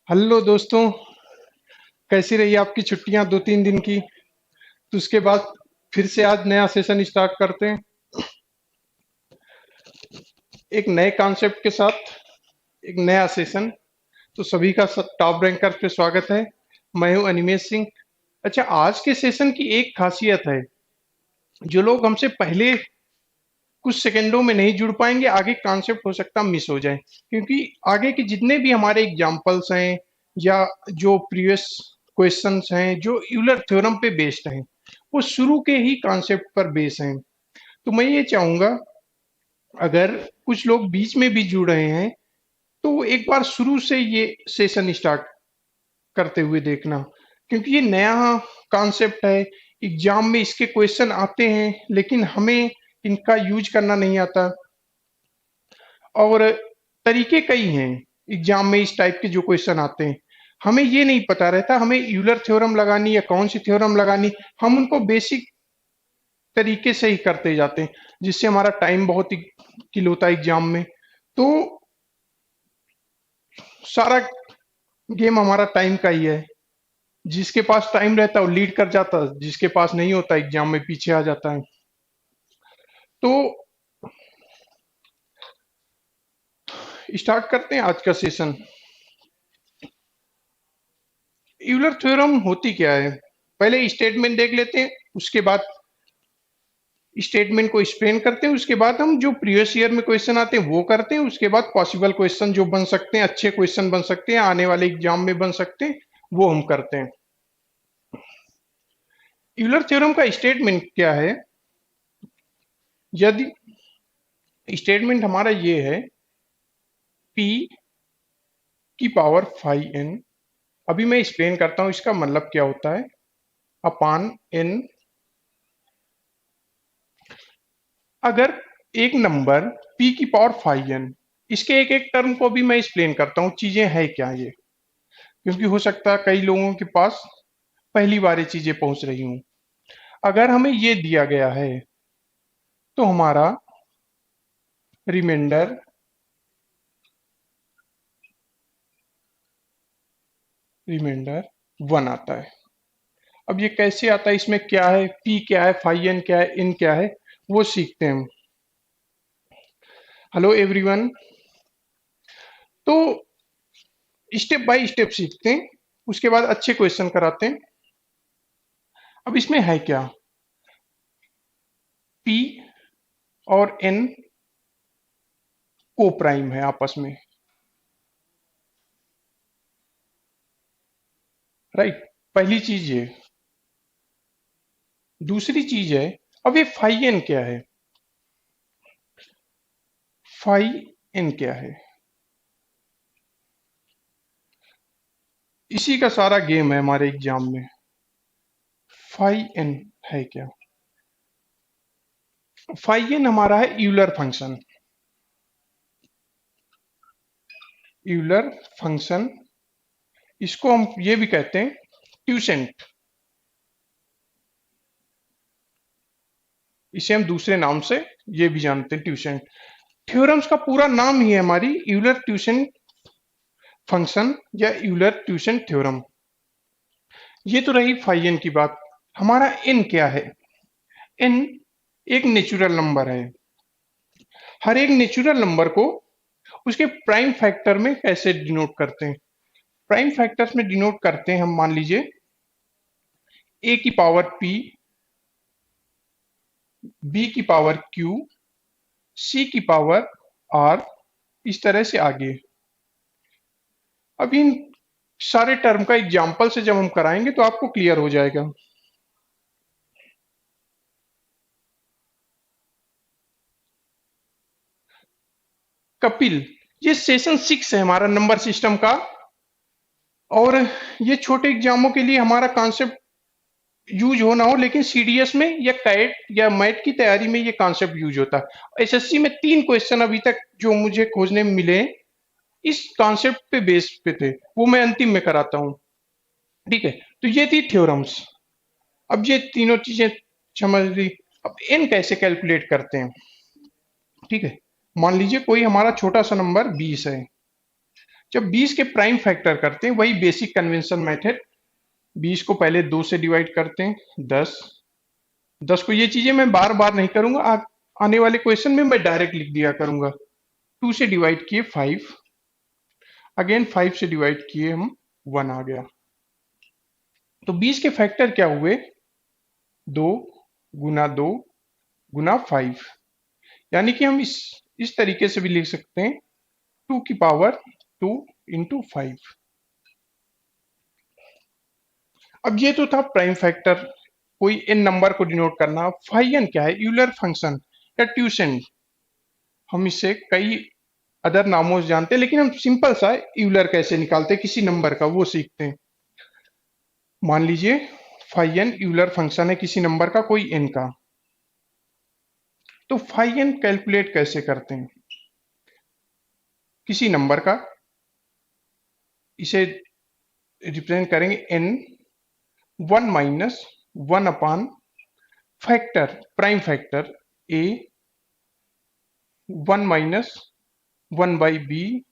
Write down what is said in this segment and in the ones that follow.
Hello दोस्तों। कैसी रही आपकी छुट्टियां 2-3 दिन की? तो उसके बाद फिर से आज नया सेशन स्टार्ट करते हैं एक नए कॉन्सेप्ट के साथ। एक नया सेशन। तो सभी का टॉप रैंकर पे स्वागत है। मैं हूं अनिमेश सिंह। अच्छा, आज के सेशन की एक खासियत है। जो लोग हमसे पहले कुछ सेकंडों में नहीं जुड़ पाएंगे, आगे कॉन्सेप्ट हो सकता मिस हो जाए, क्योंकि आगे के जितने भी हमारे एग्जाम्पल्स हैं या जो प्रीवियस क्वेश्चंस हैं जो यूलर थ्योरम पे बेस्ड हैं, वो शुरू के ही कॉन्सेप्ट पर बेस हैं। तो मैं ये चाहूंगा, अगर कुछ लोग बीच में भी जुड़ रहे हैं तो एक बार शुरू से ये सेशन स्टार्ट करते हुए देखना, क्योंकि ये नया कॉन्सेप्ट है। एग्जाम में इसके क्वेश्चन आते हैं लेकिन हमें इनका यूज करना नहीं आता, और तरीके कई हैं। एग्जाम में इस टाइप के जो क्वेश्चन आते हैं, हमें ये नहीं पता रहता हमें यूलर थ्योरम लगानी या कौन सी थ्योरम लगानी। हम उनको बेसिक तरीके से ही करते जाते हैं, जिससे हमारा टाइम बहुत ही किल होता है एग्जाम में। तो सारा गेम हमारा टाइम का ही है। जिसके पास टाइम रहता है वो लीड कर जाता है, जिसके पास नहीं होता एग्जाम में पीछे आ जाता है। तो स्टार्ट करते हैं आज का सेशन। यूलर थ्योरम होती क्या है, पहले स्टेटमेंट देख लेते हैं, उसके बाद स्टेटमेंट को एक्सप्लेन करते हैं, उसके बाद हम जो प्रीवियस ईयर में क्वेश्चन आते हैं वो करते हैं, उसके बाद पॉसिबल क्वेश्चन जो बन सकते हैं, अच्छे क्वेश्चन बन सकते हैं, आने वाले एग्जाम में बन सकते हैं, वो हम करते हैं। यूलर थ्योरम का स्टेटमेंट क्या है? यदि स्टेटमेंट हमारा ये है, p की पावर 5n। अभी मैं एक्सप्लेन करता हूं इसका मतलब क्या होता है। अपान n, अगर एक नंबर p की पावर 5n, इसके एक एक टर्म को भी मैं एक्सप्लेन करता हूँ चीजें है क्या ये, क्योंकि हो सकता है कई लोगों के पास पहली बार ये चीजें पहुंच रही हूँ। अगर हमें ये दिया गया है तो हमारा रिमाइंडर रिमाइंडर 1 आता है। अब ये कैसे आता है, इसमें क्या है, p क्या है, 5n क्या है, n क्या है, वो सीखते हैं हम। Hello everyone. तो स्टेप बाय स्टेप सीखते हैं, उसके बाद अच्छे क्वेश्चन कराते हैं। अब इसमें है क्या, p और n को प्राइम है आपस में, राइट। पहली चीज ये। दूसरी चीज है, अब ये 5n क्या है, 5n क्या है, इसी का सारा गेम है हमारे एग्जाम में। 5n है क्या? 5n हमारा है यूलर फंक्शन। यूलर फंक्शन, इसको हम ये भी कहते हैं ट्यूसेंट। इसे हम दूसरे नाम से ये भी जानते हैं, ट्यूसेंट। थ्योरम्स का पूरा नाम ही है हमारी यूलर ट्यूशन फंक्शन या यूलर ट्यूशन थ्योरम। ये तो रही 5n की बात। हमारा n क्या है? n एक नेचुरल नंबर है। हर एक नेचुरल नंबर को उसके प्राइम फैक्टर में कैसे डिनोट करते हैं? प्राइम फैक्टर्स में डिनोट करते हैं हम, मान लीजिए a की पावर p, b की पावर q, c की पावर r, इस तरह से आगे। अब इन सारे टर्म का एग्जाम्पल से जब हम कराएंगे तो आपको क्लियर हो जाएगा। कपिल, ये सेशन 6 है हमारा नंबर सिस्टम का, और ये छोटे एग्जामों के लिए हमारा कॉन्सेप्ट यूज हो ना हो, लेकिन सीडीएस में या कैट या मैट की तैयारी में ये कॉन्सेप्ट यूज होता है। एसएससी में 3 क्वेश्चन अभी तक जो मुझे खोजने में मिले इस कॉन्सेप्ट पे बेस पे थे, वो मैं अंतिम में कराता हूँ। ठीक है, तो ये थी थ्योरम्स। अब ये तीनों चीजें समझ ली। अब एन कैसे कैलकुलेट करते हैं? ठीक है, मान लीजिए कोई हमारा छोटा सा नंबर 20 है। जब 20 के प्राइम फैक्टर करते हैं, वही बेसिक कन्वेंशन मेथड, 20 को पहले 2 से डिवाइड करते हैं, 10। 10 को, ये चीजें मैं बार बार नहीं करूंगा, आने वाले क्वेश्चन में मैं डायरेक्ट लिख दिया करूंगा। 2 से डिवाइड किए 5, अगेन 5 से डिवाइड किए हम 1 आ गया। तो 20 के फैक्टर क्या हुए, 2 गुना 2 गुना 5, यानी कि हम इस तरीके से भी लिख सकते हैं, 2 की पावर 2 इंटू 5। अब ये तो था प्राइम फैक्टर, कोई इन नंबर को डिनोट करना। फाई एन क्या है, यूलर फंक्शन या ट्यूशन, हम इसे कई अदर नामों से जानते हैं, लेकिन हम सिंपल सा यूलर कैसे निकालते हैं किसी नंबर का, वो सीखते हैं। मान लीजिए फाई एन यूलर फंक्शन है किसी नंबर का, कोई एन का, तो फाई एन कैलकुलेट कैसे करते हैं किसी नंबर का, इसे रिप्रेजेंट करेंगे n 1 minus 1 upon factor, prime factor a 1 minus 1 by b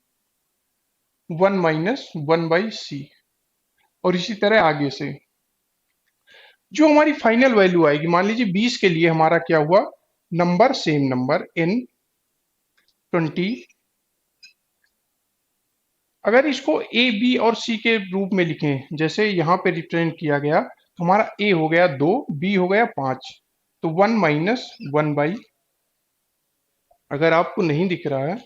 1 minus 1 by c, और इसी तरह आगे से जो हमारी फाइनल वैल्यू आएगी। मान लीजिए 20 के लिए हमारा क्या हुआ, नंबर सेम नंबर एन 20, अगर इसको ए बी और सी के रूप में लिखें जैसे यहाँ पे रिप्रेजेंट किया गया, तो हमारा ए हो गया 2, बी हो गया 5, तो 1 माइनस 1 बाई, अगर आपको नहीं दिख रहा है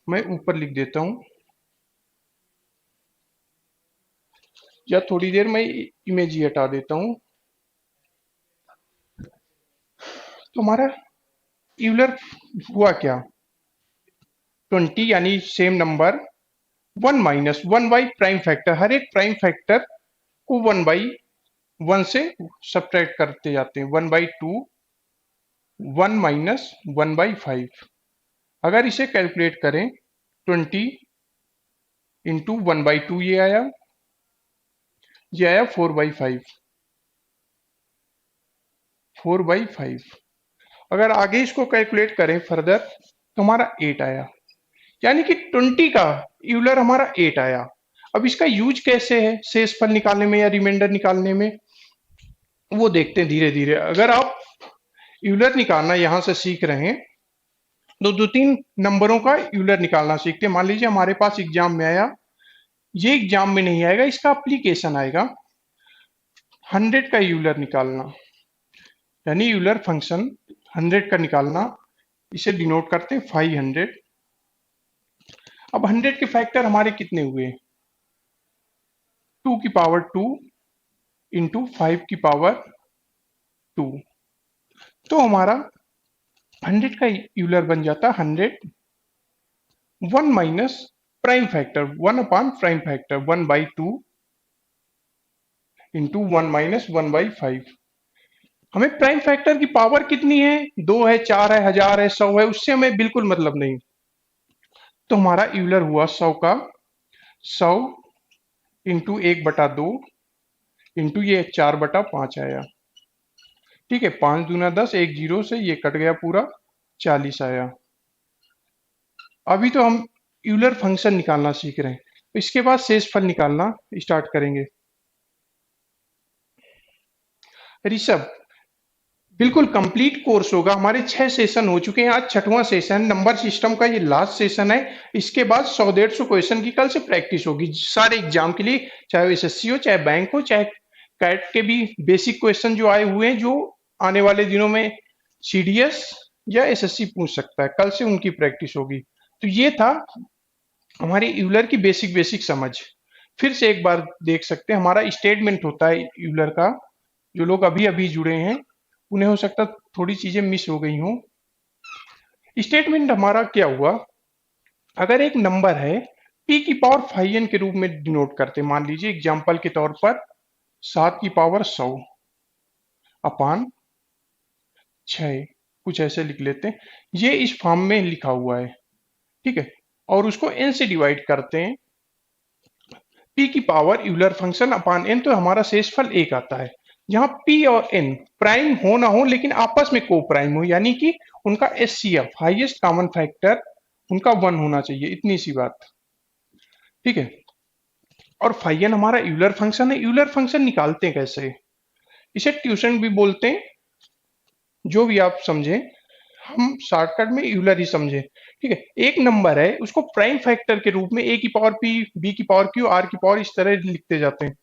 मैं ऊपर लिख देता हूं, या थोड़ी देर मैं इमेज ही हटा देता हूं। तो हमारा यूलर हुआ क्या, 20 यानी same number, 1 minus 1 by prime factor, हर एक प्राइम फैक्टर को 1 बाई 1 से सब्ट्रैक्ट करते जाते हैं, 1 बाई 2, 1 माइनस 1 बाई 5। अगर इसे कैलकुलेट करें 20 इंटू 1 बाई 2, ये आया 4 बाई 5, 4 बाई 5। अगर आगे इसको कैलकुलेट करें फर्दर तो हमारा 8 आया, यानी कि 20 का यूलर हमारा 8 आया। अब इसका यूज कैसे है शेषफल निकालने में या रिमाइंडर निकालने में, वो देखते हैं धीरे धीरे। अगर आप यूलर निकालना यहां से सीख रहे हैं तो 2-3 नंबरों का यूलर निकालना सीखते हैं। मान लीजिए हमारे पास एग्जाम में आया, ये एग्जाम में नहीं आएगा, इसका एप्लीकेशन आएगा, 100 का यूलर निकालना, यानी यूलर फंक्शन 100 का निकालना, इसे डिनोट करते हैं 500। अब 100 के फैक्टर हमारे कितने हुए, 2 की पावर 2 इंटू 5 की पावर 2, तो हमारा 100 का यूलर बन जाता है 100, 1 minus prime factor 1 upon prime factor 1 by 2 into 1 minus 1 by 5। हमें प्राइम फैक्टर की पावर कितनी है, 2 है, 4 है, 1000 है, 100 है, उससे हमें बिल्कुल मतलब नहीं। तो हमारा यूलर हुआ 100 का, 100 इंटू 1/2 इंटू ये 4/5 आया। ठीक है, 5 दूना 10, एक जीरो से ये कट गया पूरा, 40 आया। अभी तो हम यूलर फंक्शन निकालना सीख रहे हैं, तो इसके बाद शेषफल निकालना स्टार्ट करेंगे। ऋषभ, बिल्कुल कंप्लीट कोर्स होगा, हमारे 6 सेशन हो चुके हैं, आज 6वां सेशन, नंबर सिस्टम का ये लास्ट सेशन है। इसके बाद 100-150 क्वेश्चन की कल से प्रैक्टिस होगी सारे एग्जाम के लिए, चाहे एसएससी हो, चाहे बैंक हो, चाहे कैट के भी बेसिक क्वेश्चन जो आए हुए हैं, जो आने वाले दिनों में सीडीएस या एसएससी पूछ सकता है, कल से उनकी प्रैक्टिस होगी। तो ये था हमारी यूलर की बेसिक बेसिक समझ। फिर से एक बार देख सकते हैं, हमारा स्टेटमेंट होता है यूलर का, जो लोग अभी अभी जुड़े हैं उन्हें हो सकता थोड़ी चीजें मिस हो गई हों। स्टेटमेंट हमारा क्या हुआ, अगर एक नंबर है p की पावर 5n के रूप में डिनोट करते हैं, मान लीजिए एग्जांपल के तौर पर 7 की पावर 100 अपान 6, कुछ ऐसे लिख लेते हैं, ये इस फॉर्म में लिखा हुआ है। ठीक है, और उसको n से डिवाइड करते हैं, p की पावर यूलर फंक्शन अपान n, तो हमारा शेषफल 1 आता है। जहां p और n प्राइम हो ना हो लेकिन आपस में को प्राइम हो, यानी कि उनका एचसीएफ हाईएस्ट कॉमन फैक्टर उनका 1 होना चाहिए, इतनी सी बात। ठीक है। और फाई एन हमारा यूलर फंक्शन है। यूलर फंक्शन निकालते हैं कैसे, इसे ट्यूशन भी बोलते हैं, जो भी आप समझे, हम शॉर्टकट में यूलर ही समझे। ठीक है, एक नंबर है उसको प्राइम फैक्टर के रूप में ए की पावर पी, बी की पावर क्यू, आर की पावर इस तरह लिखते जाते हैं।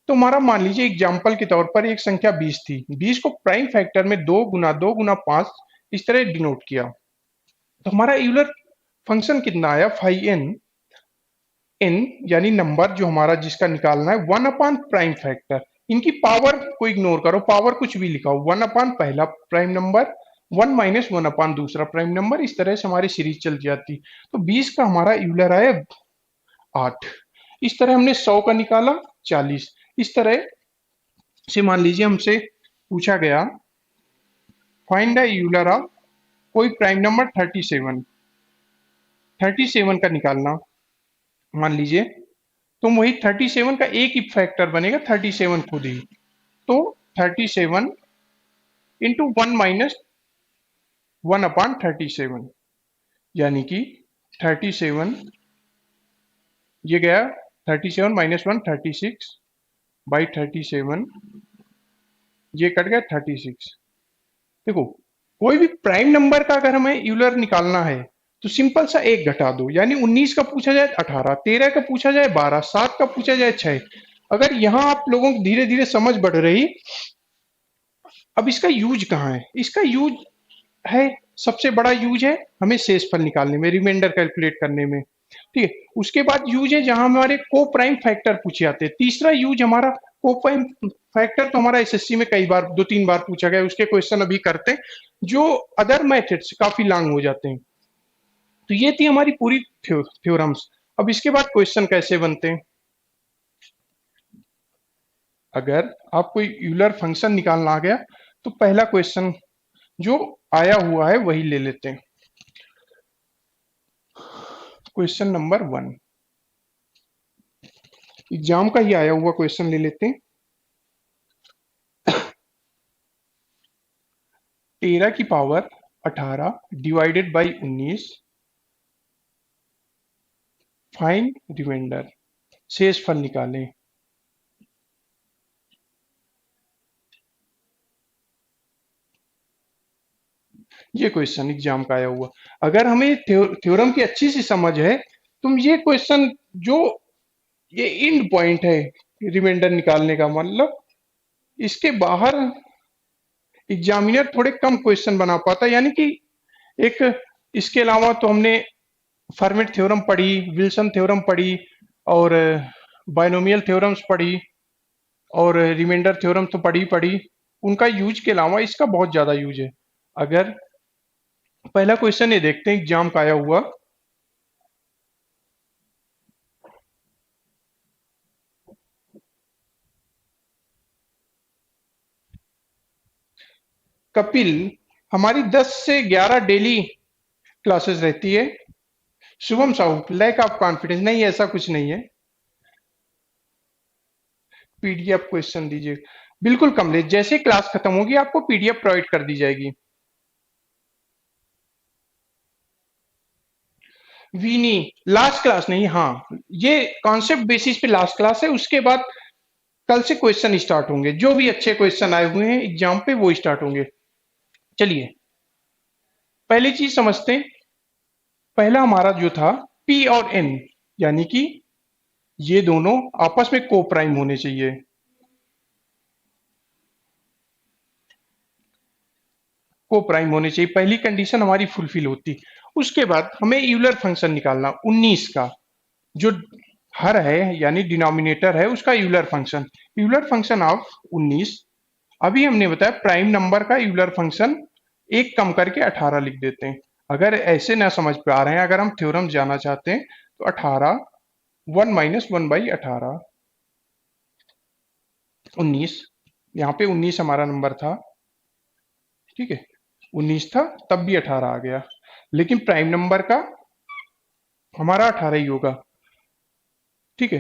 तो हमारा मान लीजिए एग्जाम्पल के तौर पर एक संख्या 20 थी, 20 को प्राइम फैक्टर में 2 गुना 5 इस तरह डिनोट किया। तो हमारा यूलर फंक्शन कितना आया, फाई एन, एन यानी नंबर जो हमारा जिसका निकालना है 1 अपान प्राइम फैक्टर, इनकी पावर को इग्नोर करो, पावर कुछ भी लिखा हो, 1 अपान पहला प्राइम नंबर, 1 - 1 अपान दूसरा प्राइम नंबर, इस तरह से हमारी सीरीज चल जाती। तो 20 का हमारा यूलर आया 8। इस तरह हमने 100 का निकाला 40। इस तरह से मान लीजिए हमसे पूछा गया फाइंड द यूलर ऑफ कोई प्राइम नंबर 37, 37 का निकालना मान लीजिए, तो वही 37 का एक ही फैक्टर बनेगा 37 खुद ही। तो 37 इंटू 1 - 1 अपान 37, यानी कि 37, ये गया 37 - 1 36 बाई 37, ये कट गया 36। देखो, कोई भी प्राइम नंबर का अगर हमें यूलर निकालना है तो सिंपल सा एक घटा दो, यानी 19 का पूछा जाए 18, 13 का पूछा जाए 12, 7 का पूछा जाए 6। अगर यहाँ आप लोगों की धीरे धीरे समझ बढ़ रही, अब इसका यूज कहाँ है, इसका यूज है, सबसे बड़ा यूज है हमें शेषफल निकालने में, रिमाइंडर कैलकुलेट करने में। ठीक है, उसके बाद यूज है जहां हमारे को प्राइम फैक्टर पूछे जाते हैं। तीसरा यूज हमारा को प्राइम फैक्टर तो हमारा एसएससी में कई बार 2-3 बार पूछा गया, उसके क्वेश्चन अभी करते हैं जो अदर मेथड्स काफी लॉन्ग हो जाते हैं। तो ये थी हमारी पूरी थ्योरम्स। अब इसके बाद क्वेश्चन कैसे बनते हैं, अगर आपको यूलर फंक्शन निकालना आ गया तो पहला क्वेश्चन जो आया हुआ है वही ले लेते हैं। क्वेश्चन नंबर 1 एग्जाम का ही आया हुआ क्वेश्चन ले लेते हैं। 13 की power 18 divided by 19, find remainder, शेषफल निकालें। ये क्वेश्चन एग्जाम का आया हुआ। अगर हमें थ्योरम की अच्छी सी समझ है तो ये क्वेश्चन जो ये एंड पॉइंट है रिमाइंडर निकालने का, मतलब इसके बाहर एग्जामिनर थोड़े कम क्वेश्चन बना पाता, यानी कि एक, इसके अलावा तो हमने फर्मेट थ्योरम पढ़ी, विल्सन थ्योरम पढ़ी, और बायनोमियल थ्योरम्स पढ़ी, और रिमाइंडर थ्योरम तो पढ़ी, उनका यूज के अलावा इसका बहुत ज्यादा यूज है। अगर पहला क्वेश्चन ये देखते हैं एग्जाम का आया हुआ, कपिल, हमारी 10 से 11 डेली क्लासेस रहती है। Shubham Sahu, lack of confidence, नहीं ऐसा कुछ नहीं है, पीडीएफ क्वेश्चन दीजिए। बिल्कुल कमलेश, जैसे क्लास खत्म होगी आपको पीडीएफ प्रोवाइड कर दी जाएगी। वीनी, लास्ट क्लास नहीं, हाँ, ये कॉन्सेप्ट बेसिस पे लास्ट क्लास है, उसके बाद कल से क्वेश्चन स्टार्ट होंगे, जो भी अच्छे क्वेश्चन आए हुए हैं एग्जाम पे वो स्टार्ट होंगे। चलिए पहली चीज समझते हैं। पहला हमारा जो था पी और एन, यानी कि ये दोनों आपस में को प्राइम होने चाहिए। को प्राइम होने चाहिए, पहली कंडीशन हमारी फुलफिल होती। उसके बाद हमें यूलर फंक्शन निकालना 19 का, जो हर है यानी डिनोमिनेटर है उसका Euler function. Euler function of 19, अभी हमने बताया प्राइम नंबर का यूलर फंक्शन, एक कम करके 18 लिख देते हैं। अगर ऐसे ना समझ पा रहे हैं, अगर हम थ्योरम जाना चाहते हैं तो 18 1 - 1/18, 19, यहाँ पे 19 हमारा नंबर था, ठीक है, 19 था तब भी 18 आ गया, लेकिन प्राइम नंबर का हमारा 18 ही होगा। ठीक है,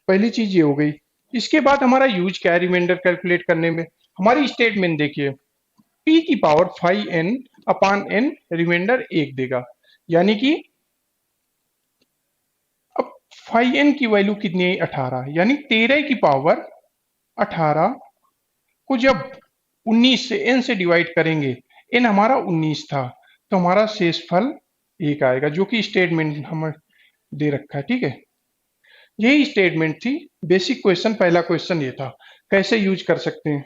पहली चीज ये हो गई। इसके बाद हमारा यूज क्या है रिमाइंडर कैलकुलेट करने में, हमारी स्टेटमेंट देखिए, पी की पावर 5n/n रिमाइंडर 1 देगा, यानी कि अब फाइव एन की वैल्यू कितनी है? 18, यानी 13 की पावर 18 को जब 19 से n से डिवाइड करेंगे, n हमारा 19 था, तो हमारा शेषफल 1 आएगा, जो कि स्टेटमेंट हमें दे रखा है। ठीक है, यही स्टेटमेंट थी। बेसिक क्वेश्चन, पहला क्वेश्चन ये था। कैसे यूज कर सकते हैं?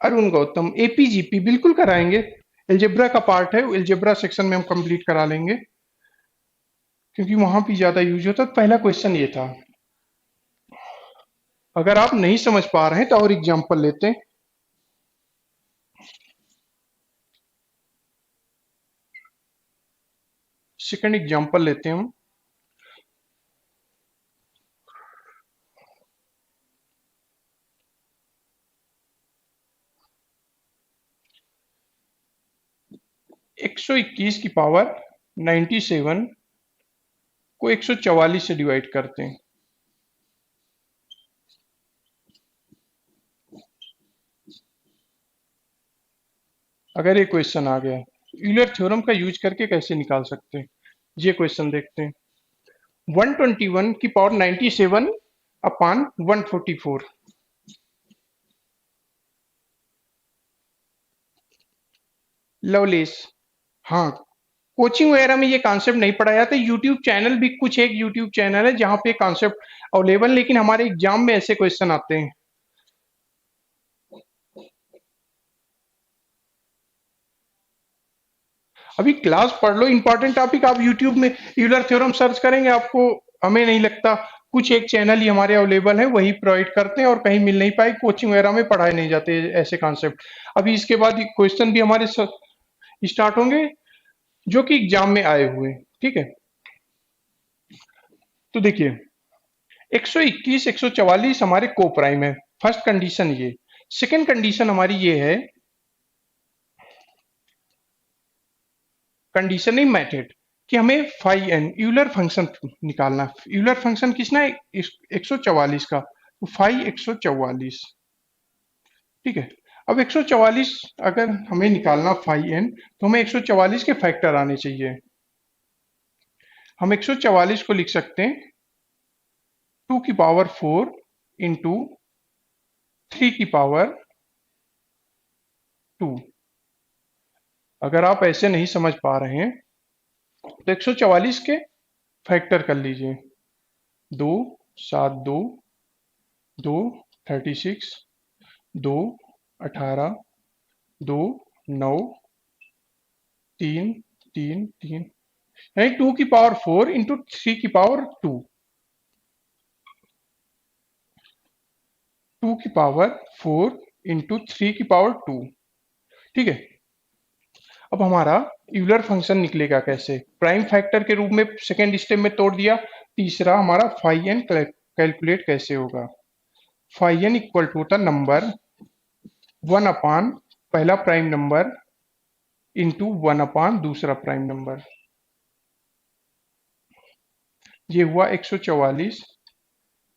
अरुण गौतम, एपीजीपी बिल्कुल कराएंगे। एल्जेब्रा का पार्ट है, एल्जेब्रा सेक्शन में हम कंप्लीट करा लेंगे, क्योंकि वहां भी ज्यादा यूज होता है। पहला क्वेश्चन ये था। अगर आप नहीं समझ पा रहे हैं तो और एग्जांपल लेते हैं। सेकंड एग्जांपल लेते हैं हम। 121 की पावर 97 को 144 से डिवाइड करते हैं। अगर ये क्वेश्चन आ गया, यूलर थ्योरम का यूज करके कैसे निकाल सकते हैं, ये क्वेश्चन देखते हैं। 121 की पावर 97 अपान 144। लवलेस, हाँ, कोचिंग वगैरह में ये कॉन्सेप्ट नहीं पढ़ाया जाता। यूट्यूब चैनल भी, कुछ एक यूट्यूब चैनल है जहाँ पे कॉन्सेप्ट अवेलेबल, लेकिन हमारे एग्जाम में ऐसे क्वेश्चन आते हैं। अभी क्लास पढ़ लो, इंपॉर्टेंट टॉपिक। आप यूट्यूब में यूलर थ्योरम सर्च करेंगे, आपको, हमें नहीं लगता, कुछ एक चैनल ही हमारे अवेलेबल है, वही प्रोवाइड करते हैं, और कहीं मिल नहीं पाए। कोचिंग वगैरह में पढ़ाए नहीं जाते ऐसे कॉन्सेप्ट। अभी इसके बाद क्वेश्चन भी हमारे स्टार्ट होंगे, जो कि एग्जाम में आए हुए हैं। ठीक है, तो देखिए, 121 144 हमारे को प्राइम है, फर्स्ट कंडीशन ये। सेकंड कंडीशन हमारी ये है, कंडीशन नहीं, मेथड, कि हमें फाइव एन यूलर फंक्शन निकालना। यूलर फंक्शन किसना है? 144 का, तो फाइव 144। ठीक है, अब 144 अगर हमें निकालना फाइव एन, तो हमें 144 के फैक्टर आने चाहिए। हम 144 को लिख सकते हैं 2 की पावर 4 इंटू 3 की पावर 2। अगर आप ऐसे नहीं समझ पा रहे हैं, तो 144 के फैक्टर कर लीजिए। 2 7 2 2 36, 2 18, 2 9, 3 3 3, यानी 2 की पावर 4 इंटू 3 की पावर 2। 2 की पावर 4 इंटू 3 की पावर 2। ठीक है, अब हमारा यूलर फंक्शन निकलेगा कैसे? प्राइम फैक्टर के रूप में सेकेंड स्टेप में तोड़ दिया। तीसरा हमारा फाइव एन कैलकुलेट कैसे होगा? फाइव एन इक्वल टू होता नंबर 1 अपान पहला प्राइम नंबर इंटू 1 अपान दूसरा प्राइम नंबर। ये हुआ 144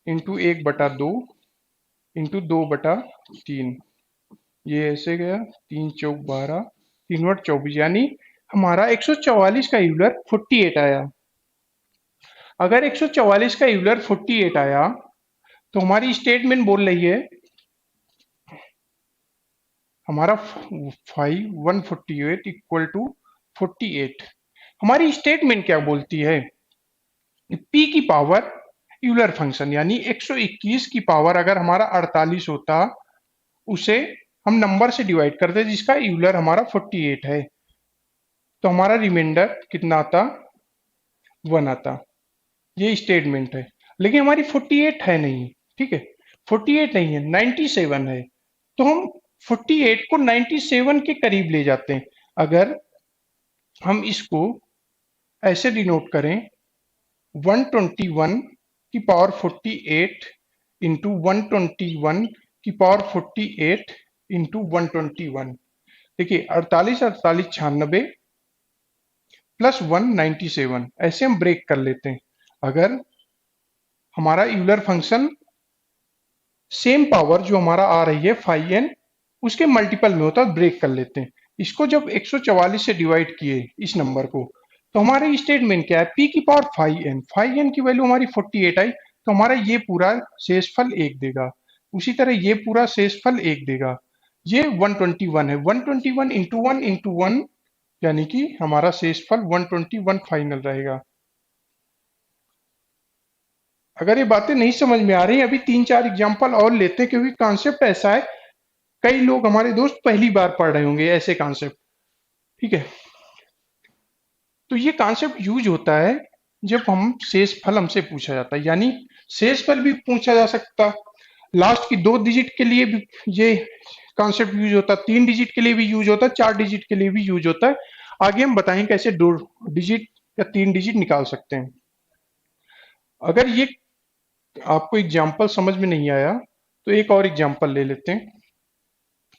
इंटू 1/2 इंटू 2/3। ये ऐसे गया, 3 चौक 12, 3 × 24, यानी हमारा 144 का यूलर 48 आया। अगर 144 का यूलर 48 आया, तो हमारी स्टेटमेंट बोल रही है हमारा 148 इक्वल टू 48। हमारी स्टेटमेंट क्या बोलती है? p की पावर यूलर फंक्शन, यानी 121 की पावर अगर हमारा 48 होता, उसे हम नंबर से डिवाइड करते जिसका यूलर हमारा 48 है, तो हमारा रिमाइंडर कितना आता? 1 आता। ये स्टेटमेंट है, लेकिन हमारी 48 है नहीं। ठीक है, 48 नहीं है, 97 है, तो हम 48 को 97 के करीब ले जाते हैं। अगर हम इसको ऐसे डिनोट करें, 121 की पावर 48 इंटू 121 की पावर 48 इंटू 121। देखिए, 48 48 96 प्लस 197, ऐसे हम ब्रेक कर लेते हैं। अगर हमारा यूलर फंक्शन सेम पावर जो हमारा आ रही है फाइव एन, उसके मल्टीपल में होता है, ब्रेक कर लेते हैं। इसको जब 144 से डिवाइड किए इस नंबर को, तो हमारे स्टेटमेंट क्या है, p की पावर 5n, 5n की वैल्यू हमारी 48 आई, तो हमारा ये पूरा शेषफल 1 देगा। उसी तरह ये पूरा शेषफल 1 देगा। ये 121 है, 121 इंटू वन यानी कि हमारा शेषफल 121 फाइनल रहेगा। अगर ये बातें नहीं समझ में आ रही, अभी 3-4 एग्जांपल और लेते हैं, क्योंकि कॉन्सेप्ट ऐसा है, कई लोग हमारे दोस्त पहली बार पढ़ रहे होंगे ऐसे कॉन्सेप्ट। ठीक है, तो ये कॉन्सेप्ट यूज होता है जब हम शेषफल हमसे पूछा जाता है, यानी शेषफल भी पूछा जा सकता, लास्ट की 2 डिजिट के लिए भी ये कॉन्सेप्ट यूज होता है, 3 डिजिट के लिए भी यूज होता है, 4 डिजिट के लिए भी यूज होता है। आगे हम बताएंगे कैसे 2 डिजिट या 3 डिजिट निकाल सकते हैं। अगर ये आपको एग्जाम्पल समझ में नहीं आया तो एक और एग्जाम्पल ले लेते हैं।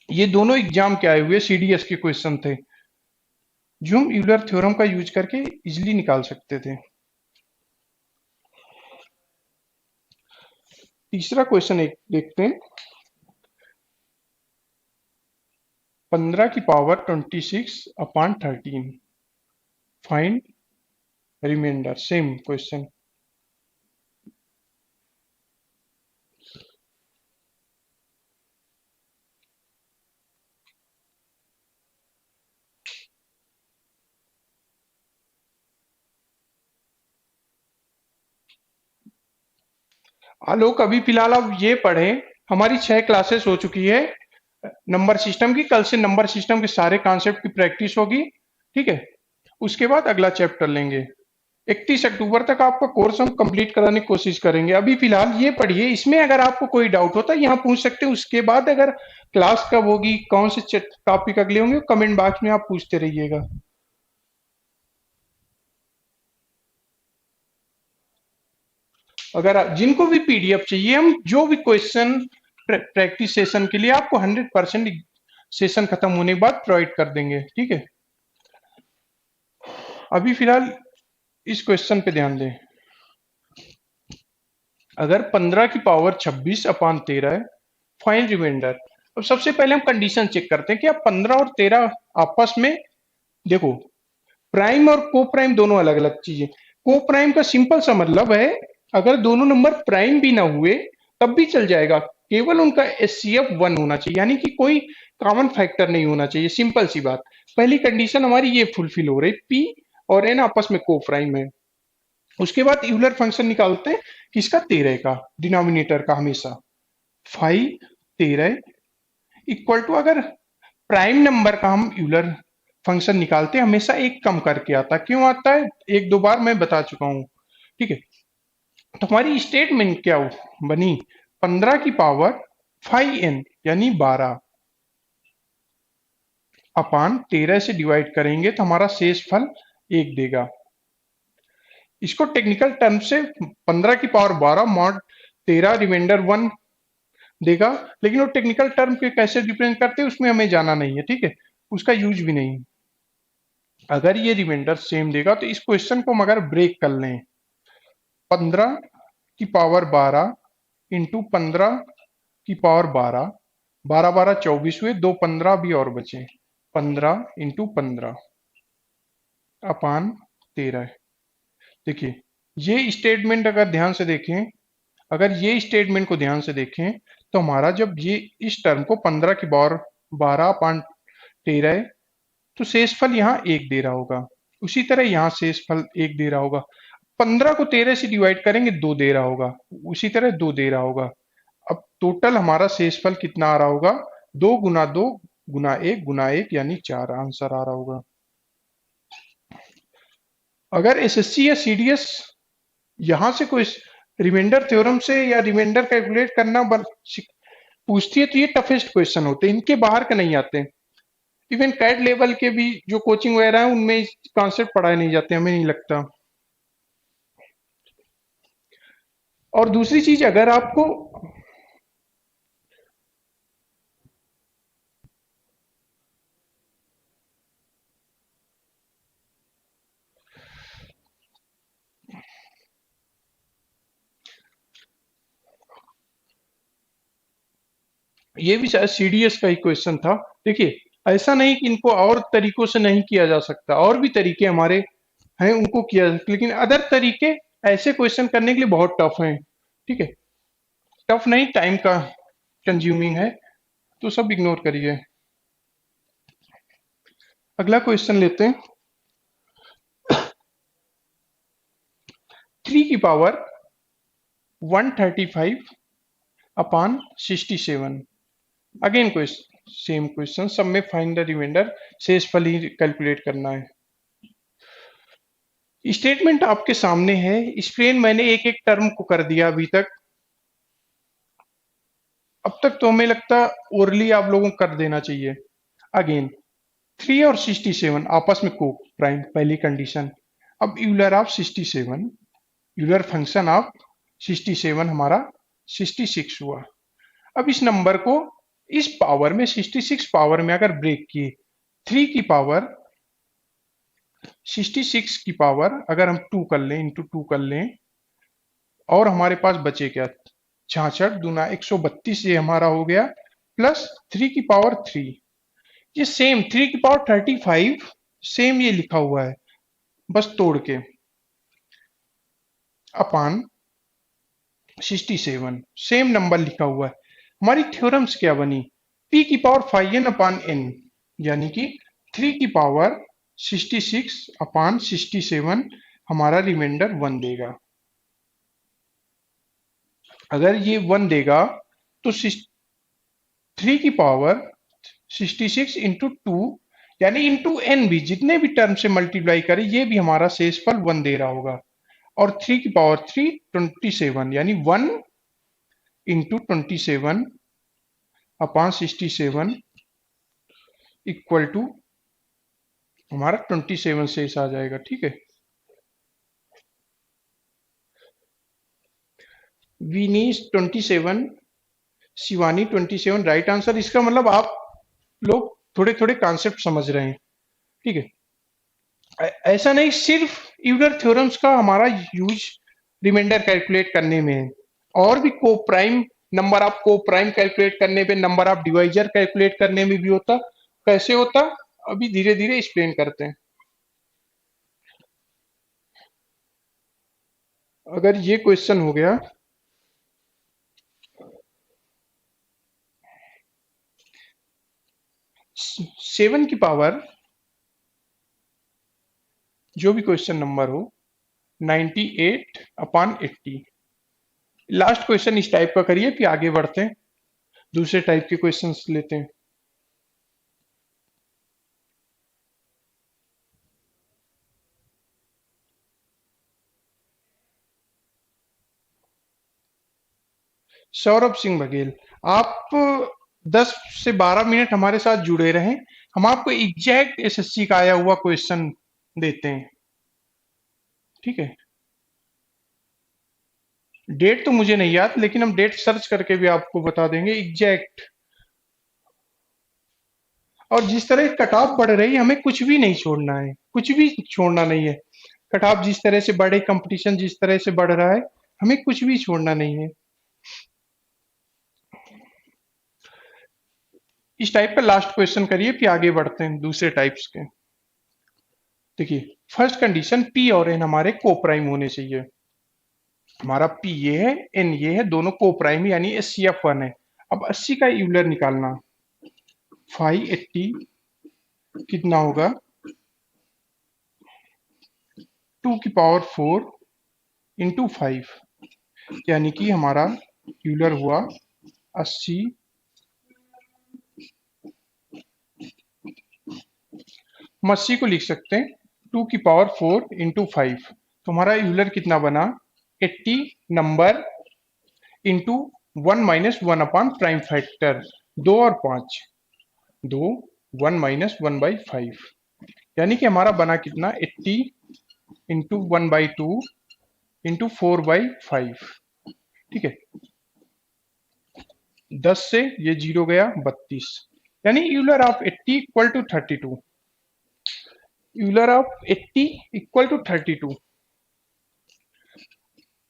ये दोनों एग्जाम के आए हुए सीडीएस के क्वेश्चन थे, जो हम यूलर थ्योरम का यूज करके इजिली निकाल सकते थे। तीसरा क्वेश्चन एक देखते हैं। 15 की power 26 upon 13, find remainder. Same question. Alok, अभी फिलहाल आप ये पढ़ें, हमारी 6 क्लासेस हो चुकी है नंबर सिस्टम की। कल से नंबर सिस्टम के सारे कॉन्सेप्ट की प्रैक्टिस होगी। ठीक है, उसके बाद अगला चैप्टर लेंगे। 31 अक्टूबर तक आपका कोर्स हम कंप्लीट कराने की कोशिश करेंगे। अभी फिलहाल ये पढ़िए, इसमें अगर आपको कोई डाउट होता है यहाँ पूछ सकते हैं। उसके बाद अगर क्लास कब होगी, कौन से टॉपिक अगले होंगे, कमेंट बॉक्स में आप पूछते रहिएगा। अगर जिनको भी पीडीएफ चाहिए, हम जो भी क्वेश्चन प्रैक्टिस सेशन के लिए आपको 100% सेशन खत्म होने के बाद प्रोवाइड कर देंगे। ठीक है, अभी फिलहाल इस क्वेश्चन पे ध्यान दें। अगर 15 की पावर 26 अपान 13 है, फाइंड रिमाइंडर। अब सबसे पहले हम कंडीशन चेक करते हैं कि अब 15 और 13 आपस में, देखो, प्राइम और को प्राइम दोनों अलग अलग चीजें। को प्राइम का सिंपल सा मतलब है, अगर दोनों नंबर प्राइम भी ना हुए तब भी चल जाएगा, केवल उनका एचसीएफ 1 होना चाहिए, यानी कि कोई कॉमन फैक्टर नहीं होना चाहिए। सिंपल सी बात, पहली कंडीशन हमारी ये फुलफिल हो रही, पी और एन आपस में को प्राइम है। उसके बाद यूलर फंक्शन निकालते हैं किसका, 13 का, डिनोमिनेटर का हमेशा। 5 13 इक्वल टू, अगर प्राइम नंबर का हम यूलर फंक्शन निकालते हैं हमेशा एक कम करके आता है। क्यों आता है, एक दो बार मैं बता चुका हूं। ठीक है, तो हमारी स्टेटमेंट क्या बनी, 15 की पावर 5n यानी 12 अपान 13 से डिवाइड करेंगे तो हमारा शेष फल 1 देगा। इसको टेक्निकल टर्म से 15 की पावर 12 मॉड 13 रिमाइंडर 1 देगा, लेकिन वो टेक्निकल टर्म के कैसे रिप्रेजेंट करते हैं उसमें हमें जाना नहीं है। ठीक है, उसका यूज भी नहीं। अगर ये रिमाइंडर सेम देगा तो इस क्वेश्चन को हम अगर ब्रेक कर लें, 15 की पावर 12 इंटू 15 की पावर 12, 12 12 24 हुए, दो 15 भी और बचे, 15 इंटू 15 अपान 13। देखिए, ये स्टेटमेंट अगर ध्यान से देखें, अगर ये स्टेटमेंट को ध्यान से देखें, तो हमारा जब ये इस टर्म को 15 की पावर 12 अपान 13 है, तो शेषफल यहाँ 1 दे रहा होगा। उसी तरह यहाँ शेषफल 1 दे रहा होगा। 15 को 13 से डिवाइड करेंगे 2 दे रहा होगा, उसी तरह 2 दे रहा होगा। अब टोटल हमारा शेषफल कितना आ रहा होगा, 2 गुना 2 गुना 1 यानी 4 आंसर आ रहा होगा। अगर एसएससी या सीडीएस यहां से कोई रिमाइंडर थ्योरम से या रिमाइंडर कैलकुलेट करना पूछती है, तो ये टफेस्ट क्वेश्चन होते हैं, इनके बाहर के नहीं आते। इवन कैट लेवल के भी जो कोचिंग वगैरह है उनमें कॉन्सेप्ट पढ़ाए नहीं जाते, हमें नहीं लगता। और दूसरी चीज, अगर आपको ये भी शायद सीडीएस का ही क्वेश्चन था। देखिए, ऐसा नहीं कि इनको और तरीकों से नहीं किया जा सकता, और भी तरीके हमारे हैं उनको किया जा सकता, लेकिन अदर तरीके ऐसे क्वेश्चन करने के लिए बहुत टफ हैं। ठीक है, टफ नहीं, टाइम का कंज्यूमिंग है, तो सब इग्नोर करिए। अगला क्वेश्चन लेते हैं। 3 की power 135 upon 67। Again question, same question, सब में फाइंड द रिमाइंडर, शेषफल ही कैलकुलेट करना है। स्टेटमेंट आपके सामने है, एक्सप्लेन मैंने एक एक टर्म को कर दिया अभी तक। अब तक तो हमें लगता ओरली आप लोगों को कर देना चाहिए। अगेन 3 और 67 आपस में को प्राइम, पहली कंडीशन। अब Euler of 67, Euler function of 67 हमारा 66 हुआ। अब इस नंबर को इस पावर में 66 पावर में अगर ब्रेक किए, 3 की पावर 66 की पावर अगर हम 2 कर लें, इंटू 2 कर लें, और हमारे पास बचे क्या, 66 दूना 132, ये हमारा हो गया, प्लस 3 की पावर 3, ये सेम 3 की पावर 35, सेम ये लिखा हुआ है बस तोड़ के, अपान 67, सेम नंबर लिखा हुआ है। हमारी थ्योरम्स क्या बनी, p की पावर 5n अपान n, यानी कि 3 की पावर 66 अपान 67 हमारा रिमाइंडर 1 देगा। अगर ये 1 देगा तो 3 की पावर 66 इंटू 2, यानी इंटू n भी, जितने भी टर्म से मल्टीप्लाई करे ये भी हमारा शेषफल 1 दे रहा होगा। और 3 की पावर 3 27, यानी 1 इंटू 27 अपॉन 67 इक्वल टू हमारा 27 शेष आ जाएगा। ठीक है, विनीश 27, शिवानी 27 राइट आंसर। इसका मतलब आप लोग थोड़े थोड़े कॉन्सेप्ट समझ रहे हैं। ठीक है, ऐसा नहीं सिर्फ यूलर थ्योरम्स का हमारा यूज रिमाइंडर कैलकुलेट करने में है, और भी को प्राइम नंबर, आप को प्राइम कैलकुलेट करने पे, नंबर ऑफ डिवाइजर कैलकुलेट करने में भी होता। कैसे होता, अभी धीरे धीरे एक्सप्लेन करते हैं। अगर ये क्वेश्चन हो गया, 7 की पावर, जो भी क्वेश्चन नंबर हो, 98 अपॉन 80। लास्ट क्वेश्चन इस टाइप का करिए, फिर आगे बढ़ते हैं, दूसरे टाइप के क्वेश्चंस लेते हैं। सौरभ सिंह बघेल, आप 10 से 12 मिनट हमारे साथ जुड़े रहें, हम आपको एग्जैक्ट एसएससी का आया हुआ क्वेश्चन देते हैं। ठीक है, डेट तो मुझे नहीं याद, लेकिन हम डेट सर्च करके भी आपको बता देंगे एग्जैक्ट। और जिस तरह कट ऑफ बढ़ रही है, हमें कुछ भी नहीं छोड़ना है, कुछ भी छोड़ना नहीं है। कट ऑफ जिस तरह से बढ़े, कंपटीशन जिस तरह से बढ़ रहा है, हमें कुछ भी छोड़ना नहीं है। इस टाइप का लास्ट क्वेश्चन करिए, फिर आगे बढ़ते हैं दूसरे टाइप्स के। देखिए, फर्स्ट कंडीशन p और n हमारे को प्राइम होने चाहिए। हमारा p ये है, n ये है, दोनों को प्राइम यानी SCF1 है। अब 80 का यूलर निकालना, 580 कितना होगा, 2 की पावर 4 इंटू 5, यानी कि हमारा यूलर हुआ 80। हम 80 को लिख सकते हैं 2 की पावर 4 इंटू 5, तो हमारा यूलर कितना बना, 80 number into 1 minus 1 upon prime factor, 2 और 5, 2 1 माइनस 1/5, यानी कि हमारा बना कितना, 80 इंटू 1/2 इंटू 4/5। ठीक है, 10 से ये 0 गया, 32, यानी Euler of 80 equal to 32, Euler of 80 equal to 32।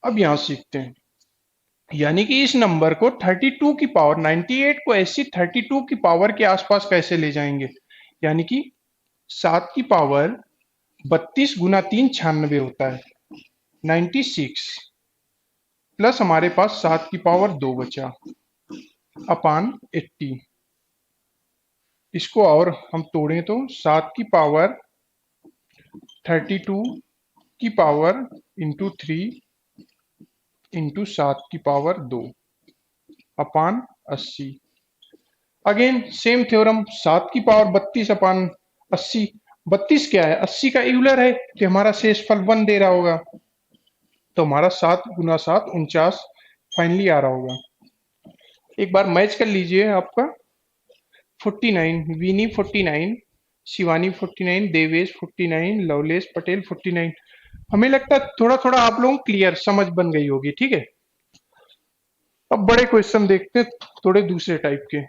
अब यहां सीखते हैं, यानी कि इस नंबर को 32 की पावर, 98 को ऐसी 32 की पावर के आसपास कैसे ले जाएंगे। यानी कि 7 की पावर 32 गुना 3 96 होता है 96 प्लस हमारे पास 7 की पावर 2 बचा अपान 80। इसको और हम तोड़ें तो 7 की पावर 32 की पावर इंटू 3 इंटू 7 की पावर 2 अपान 80। अगेन सेम थ्योरम 7 की पावर 32 अपान 80। 32 क्या है, 80 का यूलर है कि हमारा शेषफल 1 दे रहा होगा, तो हमारा 7 गुना 7 49 फाइनली आ रहा होगा। एक बार मैच कर लीजिए आपका 49, विनी 49, शिवानी 49, देवेश 49, लवलेश पटेल 49। हमें लगता है थोड़ा थोड़ा आप लोगों को क्लियर समझ बन गई होगी। ठीक है, अब बड़े क्वेश्चन देखते हैं, थोड़े दूसरे टाइप के।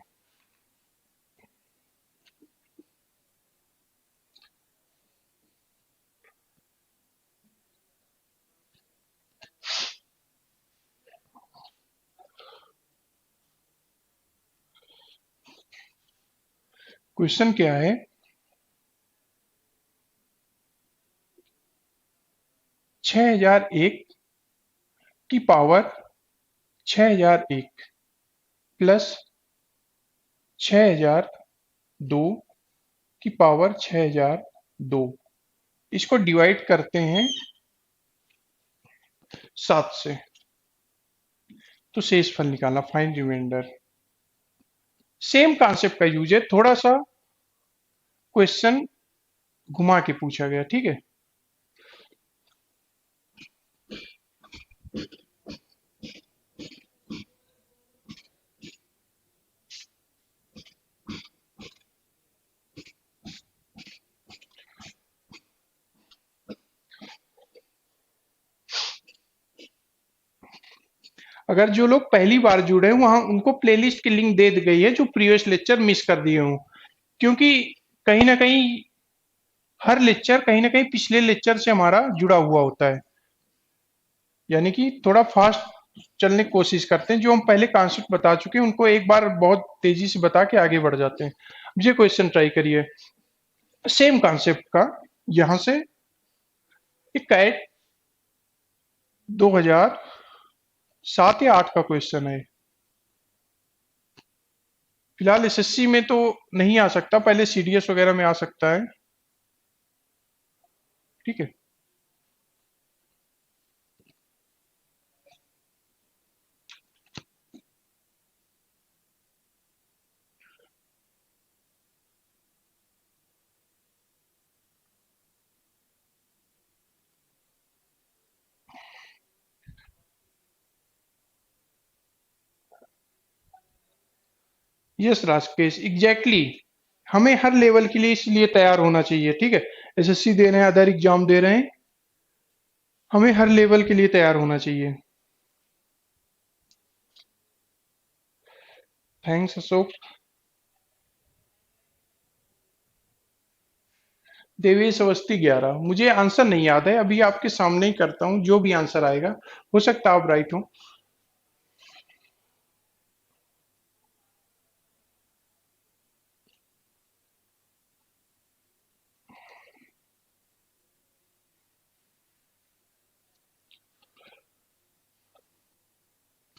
क्वेश्चन क्या है, 6001 की पावर 6001 प्लस 6002 की पावर 6002, इसको डिवाइड करते हैं 7 से, तो शेषफल निकालना, फाइंड रिमाइंडर। सेम कॉन्सेप्ट का यूज है, थोड़ा सा क्वेश्चन घुमा के पूछा गया। ठीक है, अगर जो लोग पहली बार जुड़े हैं वहां उनको प्लेलिस्ट की लिंक दे दी गई है जो प्रीवियस लेक्चर मिस कर दिए हों, क्योंकि कहीं ना कहीं हर लेक्चर कहीं ना कहीं पिछले लेक्चर से हमारा जुड़ा हुआ होता है, यानी कि थोड़ा फास्ट चलने की कोशिश करते हैं। जो हम पहले कॉन्सेप्ट बता चुके हैं उनको एक बार बहुत तेजी से बता के आगे बढ़ जाते हैं। अब ये क्वेश्चन ट्राई करिए, सेम कॉन्सेप्ट का, यहां से एक कैट 2007 या 8 का क्वेश्चन है। फिलहाल एसएससी में तो नहीं आ सकता, पहले सीडीएस वगैरह में आ सकता है। ठीक है, यस राकेश, एग्जैक्टली। हमें हर लेवल के लिए इसलिए तैयार होना चाहिए। ठीक है, एसएससी दे रहे हैं, अदर एग्जाम दे रहे हैं, हमें हर लेवल के लिए तैयार होना चाहिए। थैंक्स अशोक। देवेश अवस्थी 11, मुझे आंसर नहीं याद है, अभी आपके सामने ही करता हूँ, जो भी आंसर आएगा, हो सकता है आप राइट हो।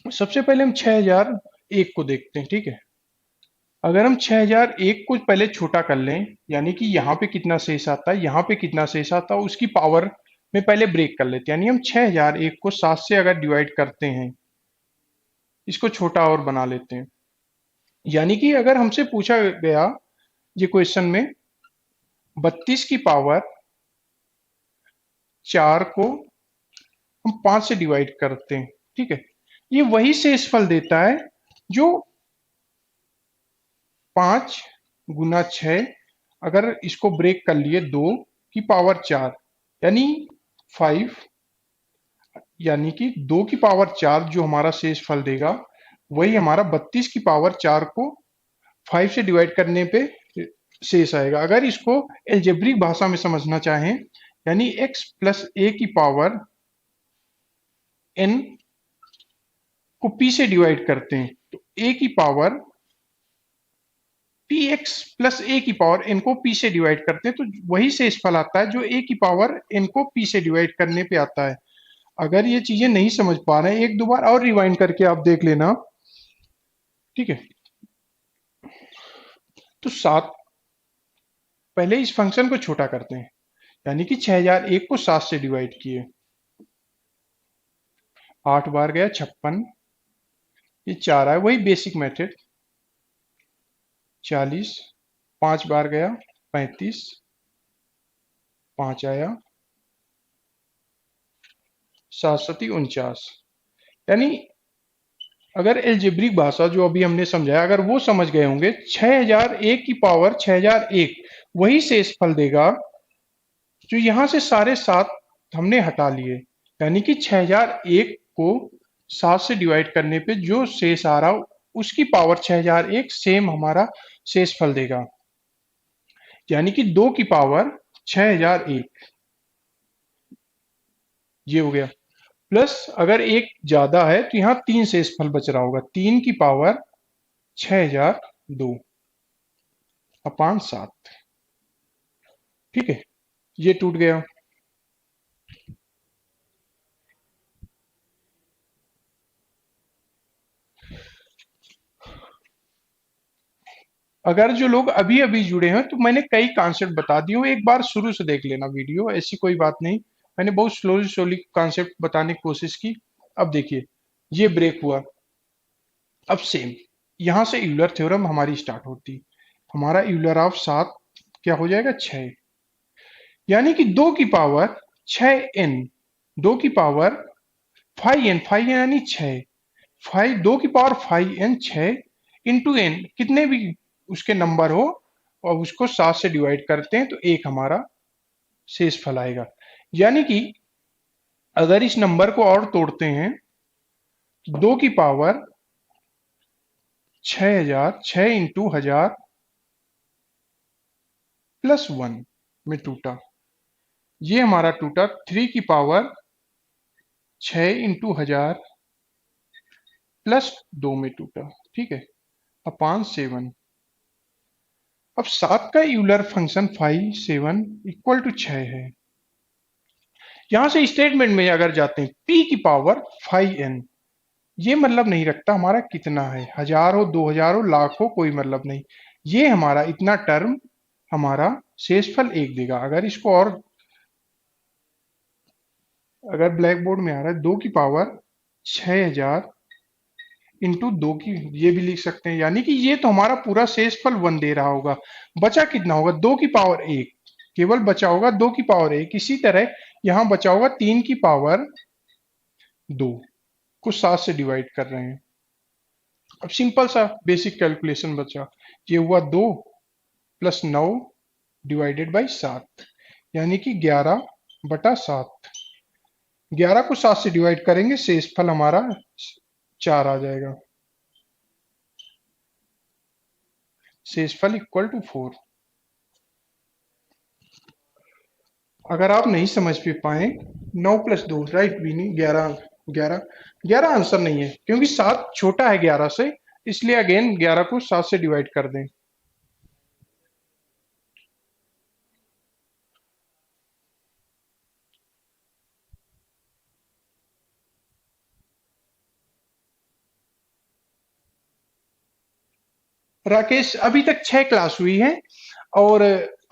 सबसे पहले हम 6001 को देखते हैं। ठीक है, अगर हम 6001 को पहले छोटा कर लें, यानी कि यहाँ पे कितना शेष आता है, यहाँ पे कितना शेष आता है, उसकी पावर में पहले ब्रेक कर लेते हैं। यानी हम 6001 को 7 से अगर डिवाइड करते हैं, इसको छोटा और बना लेते हैं। यानी कि अगर हमसे पूछा गया ये क्वेश्चन में 32 की पावर 4 को हम 5 से डिवाइड करते हैं, ठीक है, ये वही शेषफल देता है जो 5 गुना 6, अगर इसको ब्रेक कर लिए 2 की पावर 4, यानी 5, यानी कि 2 की पावर 4 जो हमारा शेष फल देगा वही हमारा 32 की पावर 4 को 5 से डिवाइड करने पे शेष आएगा। अगर इसको एल्जेब्रिक भाषा में समझना चाहें, यानी x प्लस ए की पावर n को p से डिवाइड करते हैं, तो a की पावर पी एक्स प्लस ए की पावर एन को पी से डिवाइड करते हैं तो वही शेषफल आता है जो ए की पावर एन को पी से डिवाइड करने पे आता है। अगर ये चीजें नहीं समझ पा रहे हैं, एक दो बार और रिवाइंड करके आप देख लेना, ठीक है। तो सात, पहले इस फंक्शन को छोटा करते हैं, यानी कि 6001 को 7 से डिवाइड किए, 8 बार गया 56, ये 4 आया, वही बेसिक मेथड, 40, 5 बार गया 35, 5 आया, 7 सती 49। यानी अगर एल्जेब्रिक भाषा जो अभी हमने समझाया अगर वो समझ गए होंगे, 6001 की पावर 6001 वही शेषफल देगा जो यहां से सारे 7 हमने हटा लिए, यानी कि 6001 को 7 से डिवाइड करने पे जो शेष आ रहा उसकी पावर 6001 सेम हमारा शेषफल देगा, यानी कि 2 की पावर 6001, ये हो गया। प्लस अगर एक ज्यादा है तो यहां 3 शेषफल बच रहा होगा, 3 की पावर 6002 अपान 7, ठीक है, ये टूट गया। अगर जो लोग अभी अभी जुड़े हैं तो मैंने कई कॉन्सेप्ट बता दिए हो, एक बार शुरू से देख लेना वीडियो, ऐसी कोई बात नहीं, मैंने बहुत स्लोली स्लोली कॉन्सेप्ट बताने की कोशिश की। अब देखिए ये ब्रेक हुआ, अब सेम यहां से यूलर थ्योरम हमारी स्टार्ट होती, हमारा यूलर ऑफ 7 क्या हो जाएगा 6, यानी कि 2 की पावर 6n, 2 की पावर 5n, 5n यानी 6, 5 2 की पावर 5n 6 इंटू एन, कितने भी उसके नंबर हो और उसको 7 से डिवाइड करते हैं तो एक हमारा शेषफल आएगा। यानी कि अगर इस नंबर को और तोड़ते हैं तो 2 की पावर 6000, 6 इंटू 1000 प्लस 1 में टूटा, ये हमारा टूटा 3 की पावर 6 इंटू 1000 प्लस 2 में टूटा, ठीक है, अपान 7। अब 7 का यूलर फंक्शन 5 7 इक्वल टू 6 है। यहां से स्टेटमेंट में अगर जाते हैं p की पावर 5n, ये मतलब नहीं रखता हमारा कितना है, 1000 हो 2000 हो लाख हो कोई मतलब नहीं, ये हमारा इतना टर्म हमारा शेषफल एक देगा। अगर इसको और अगर ब्लैक बोर्ड में आ रहा है 2 की पावर 6000 इंटू 2 की, ये भी लिख सकते हैं, यानी कि ये तो हमारा पूरा शेषफल 1 दे रहा होगा। बचा कितना होगा 2 की पावर 1, केवल बचा होगा 2 की पावर 1। इसी तरह यहां बचा होगा 3 की पावर 2 को 7 से डिवाइड कर रहे हैं। अब सिंपल सा बेसिक कैलकुलेशन बचा, ये हुआ 2 प्लस 9 डिवाइडेड बाई 7, यानी कि 11/7, 11 को 7 से डिवाइड करेंगे शेषफल हमारा 4 आ जाएगा, शेषफल इक्वल टू 4। अगर आप नहीं समझ पे पाए, 9 प्लस 2 राइट भी नहीं, 11, 11, 11 आंसर नहीं है क्योंकि 7 छोटा है 11 से, इसलिए अगेन 11 को 7 से डिवाइड कर दें। राकेश अभी तक 6 क्लास हुई है, और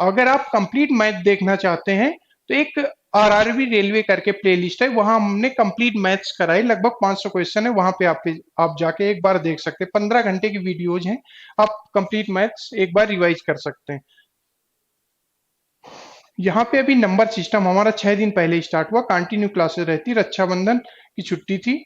अगर आप कंप्लीट मैथ देखना चाहते हैं तो एक आरआरबी रेलवे करके प्लेलिस्ट है, वहां हमने कंप्लीट मैथ्स कराई, लगभग 500 क्वेश्चन है, वहां पे आप जाके एक बार देख सकते हैं, 15 घंटे की वीडियोज हैं, आप कंप्लीट मैथ्स एक बार रिवाइज कर सकते हैं। यहाँ पे अभी नंबर सिस्टम हमारा 6 दिन पहले स्टार्ट हुआ, कंटिन्यू क्लासेस रहती, रक्षाबंधन की छुट्टी थी।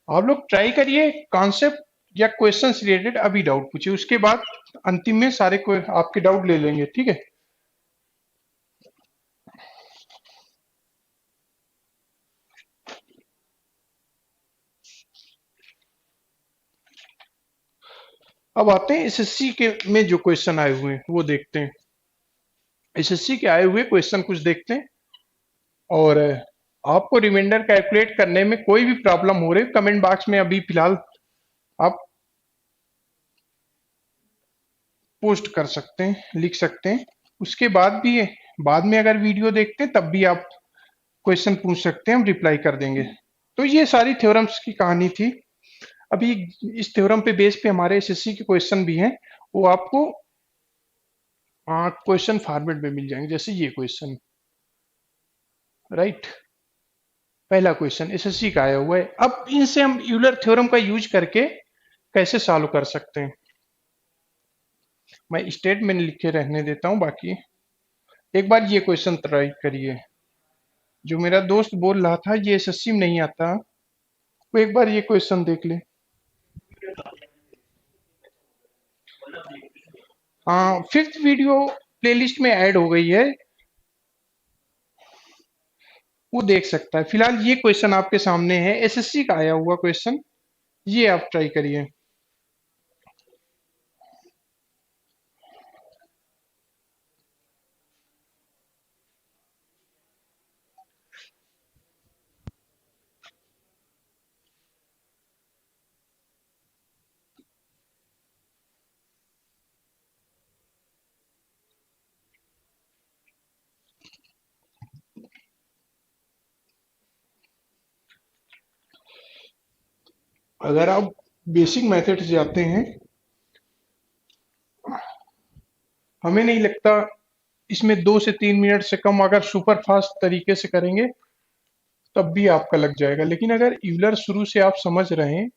आप लोग ट्राई करिए कॉन्सेप्ट या क्वेश्चन रिलेटेड, अभी डाउट पूछिए, उसके बाद अंतिम में सारे को आपके डाउट ले लेंगे, ठीक है। अब आते हैं एसएससी के में जो क्वेश्चन आए हुए हैं वो देखते हैं। एसएससी के आए हुए क्वेश्चन कुछ देखते हैं, और आपको रिमाइंडर कैलकुलेट करने में कोई भी प्रॉब्लम हो रही, कमेंट बॉक्स में अभी फिलहाल आप पोस्ट कर सकते हैं, लिख सकते हैं। उसके बाद भी बाद में अगर वीडियो देखते हैं तब भी आप क्वेश्चन पूछ सकते हैं, हम रिप्लाई कर देंगे। तो ये सारी थ्योरम्स की कहानी थी। अभी इस थ्योरम पे बेस पे हमारे एसएससी के क्वेश्चन भी हैं, वो आपको क्वेश्चन फॉर्मेट में मिल जाएंगे। जैसे ये क्वेश्चन, राइट, पहला क्वेश्चन एसएससी का आया हुआ है। अब इनसे हम यूलर थ्योरम का यूज करके कैसे सॉल्व कर सकते हैं, मैं स्टेटमेंट लिख के रहने देता हूं। बाकी एक बार ये क्वेश्चन ट्राई करिए। जो मेरा दोस्त बोल रहा था ये एसएससी में नहीं आता, वो एक बार ये क्वेश्चन देख ले। हाँ, फिफ्थ वीडियो प्लेलिस्ट में ऐड हो गई है, वो देख सकता है। फिलहाल ये क्वेश्चन आपके सामने है, एसएससी का आया हुआ क्वेश्चन, ये आप ट्राई करिए। अगर आप बेसिक मेथड से जाते हैं, हमें नहीं लगता इसमें 2 से 3 मिनट से कम अगर सुपर फास्ट तरीके से करेंगे तब भी आपका लग जाएगा। लेकिन अगर यूलर शुरू से आप समझ रहे हैं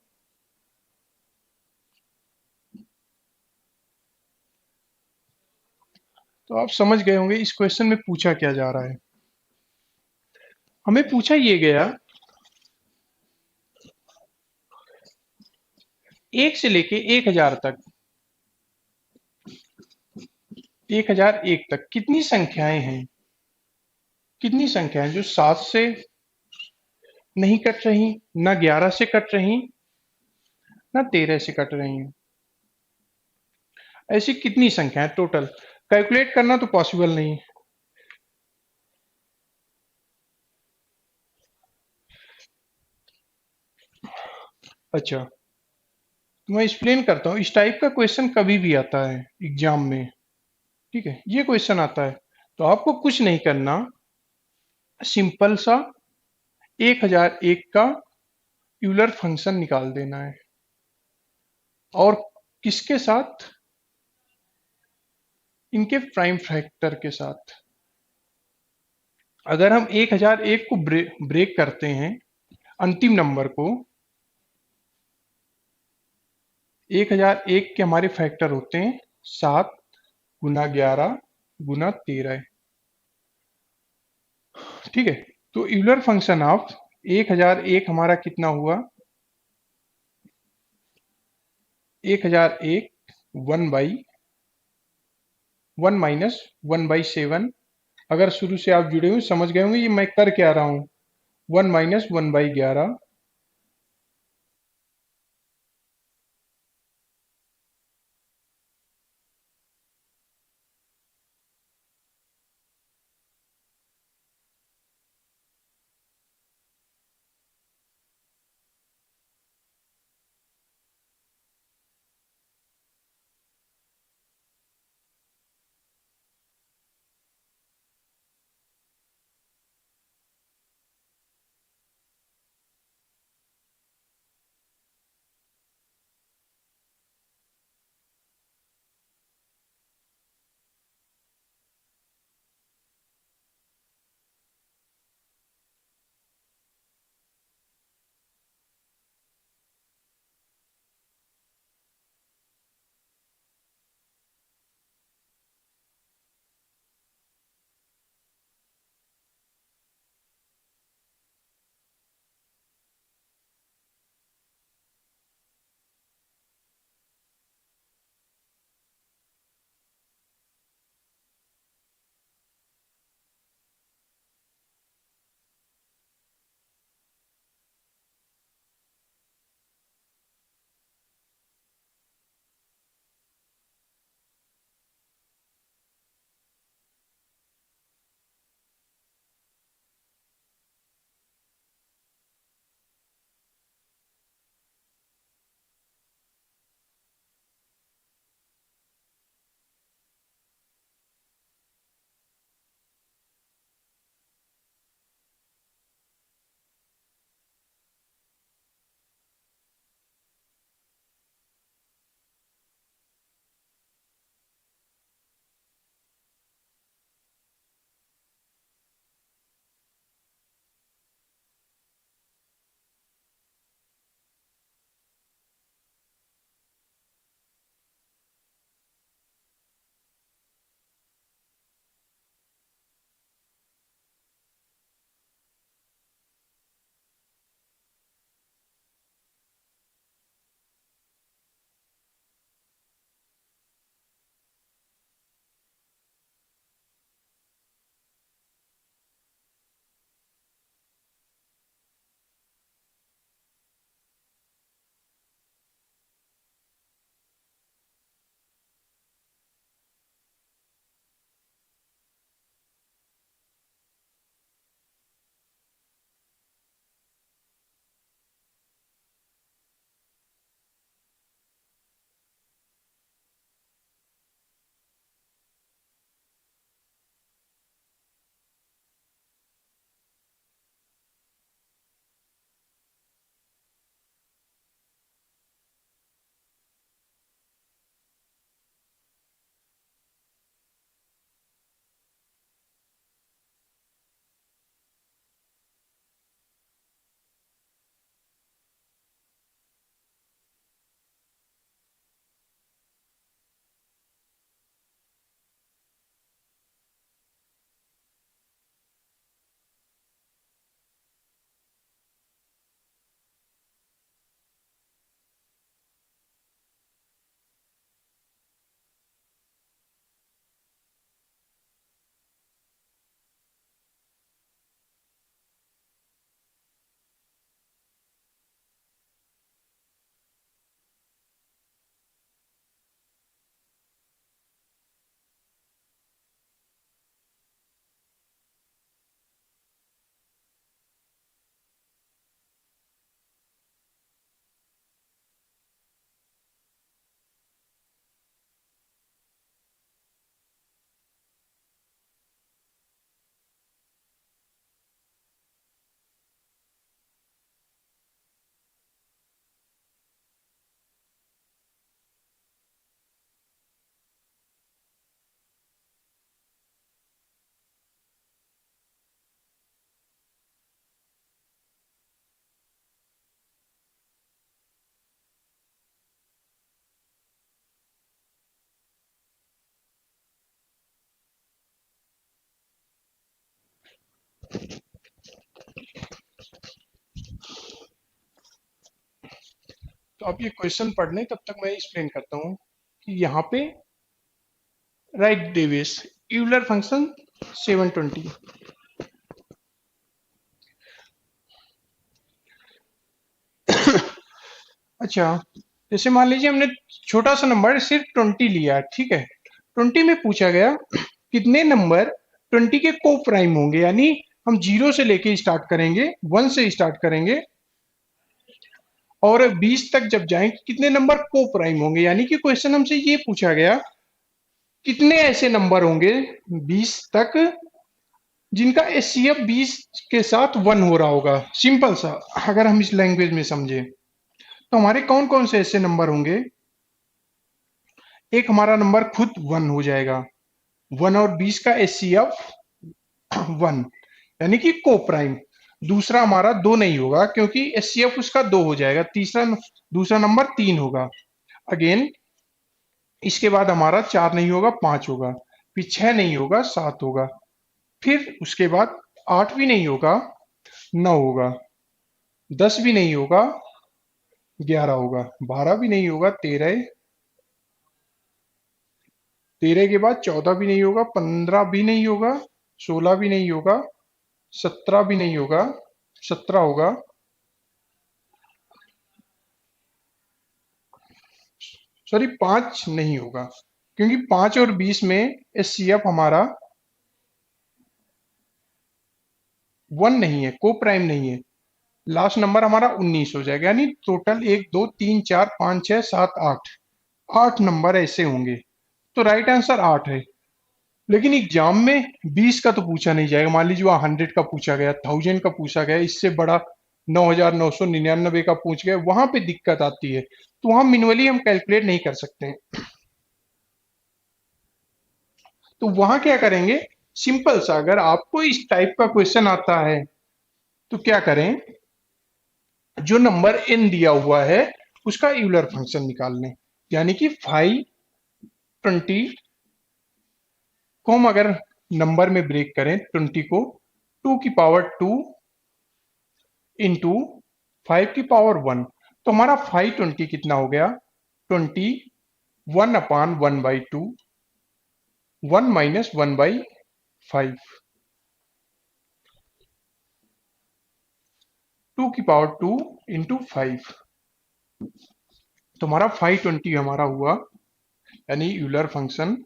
तो आप समझ गए होंगे इस क्वेश्चन में पूछा क्या जा रहा है। हमें पूछा ये गया 1 से लेके 1000 तक, 1001 तक कितनी संख्याएं हैं, कितनी संख्याएं जो 7 से नहीं कट रही, ना 11 से कट रही, ना 13 से कट रही हैं। ऐसी कितनी संख्याएं टोटल कैलकुलेट करना तो पॉसिबल नहीं है। अच्छा, तो मैं एक्सप्लेन करता हूँ। इस टाइप का क्वेश्चन कभी भी आता है एग्जाम में, ठीक है, ये क्वेश्चन आता है तो आपको कुछ नहीं करना, सिंपल सा 1001 का यूलर फंक्शन निकाल देना है। और किसके साथ, इनके प्राइम फैक्टर के साथ। अगर हम 1001 को ब्रेक करते हैं, अंतिम नंबर को, 1001 के हमारे फैक्टर होते हैं 7 × 11 × 13, ठीक है। तो यूलर फंक्शन ऑफ 1001 हमारा कितना हुआ, 1001 1/1 - 1/7। अगर शुरू से आप जुड़े हुए समझ गए होंगे ये मैं कर क्या रहा हूँ, 1 - 1/11। तो आप ये क्वेश्चन पढ़ लें, तब तक मैं एक्सप्लेन करता हूँ कि यहाँ पे राइट डेविस यूलर फंक्शन 720। अच्छा, जैसे मान लीजिए हमने छोटा सा नंबर सिर्फ 20 लिया, ठीक है। 20 में पूछा गया कितने नंबर 20 के को प्राइम होंगे, यानी हम जीरो से लेके स्टार्ट करेंगे, 1 से स्टार्ट करेंगे और 20 तक जब जाएंगे कितने नंबर को प्राइम होंगे। यानी कि क्वेश्चन हमसे ये पूछा गया कितने ऐसे नंबर होंगे 20 तक जिनका एचसीएफ 20 के साथ 1 हो रहा होगा। सिंपल सा, अगर हम इस लैंग्वेज में समझे तो हमारे कौन कौन से ऐसे नंबर होंगे। एक हमारा नंबर खुद 1 हो जाएगा, 1 और 20 का एचसीएफ 1, यानी कि को प्राइम। दूसरा हमारा 2 नहीं होगा क्योंकि एचसीएफ उसका 2 हो जाएगा। दूसरा नंबर 3 होगा। अगेन इसके बाद हमारा 4 नहीं होगा, 5 होगा, फिर 6 नहीं होगा, 7 होगा, फिर उसके बाद 8 भी नहीं होगा, 9 होगा, 10 भी नहीं होगा, 11 होगा, 12 भी नहीं होगा, 13 के बाद 14 भी नहीं होगा, 15 भी नहीं होगा, 16 भी नहीं होगा, 17 भी नहीं होगा, 17 होगा, सॉरी 5 नहीं होगा क्योंकि 5 और 20 में एचसीएफ हमारा 1 नहीं है, को प्राइम नहीं है। लास्ट नंबर हमारा 19 हो जाएगा, यानी टोटल 1 2 3 4 5 6 7 8, 8 नंबर ऐसे होंगे। तो राइट आंसर 8 है। लेकिन एग्जाम में 20 का तो पूछा नहीं जाएगा। मान लीजिए वहाँ 100 का पूछा गया, 1000 का पूछा गया, इससे बड़ा 9999 का पूछ गया, वहां पे दिक्कत आती है। तो वहां मिनुअली हम कैलकुलेट नहीं कर सकते हैं। तो वहां क्या करेंगे, सिंपल सा, अगर आपको इस टाइप का क्वेश्चन आता है तो क्या करें, जो नंबर n दिया हुआ है उसका यूलर फंक्शन निकाल लें। यानी कि 520 को हम अगर नंबर में ब्रेक करें, 20 को 2 की पावर 2 इंटू 5 की पावर 1, तो हमारा 520 कितना हो गया, 20 1/1/2, 1 माइनस 1/5, 2 की पावर 2 इंटू 5, तो हमारा 520 हमारा हुआ। यानी यूलर फंक्शन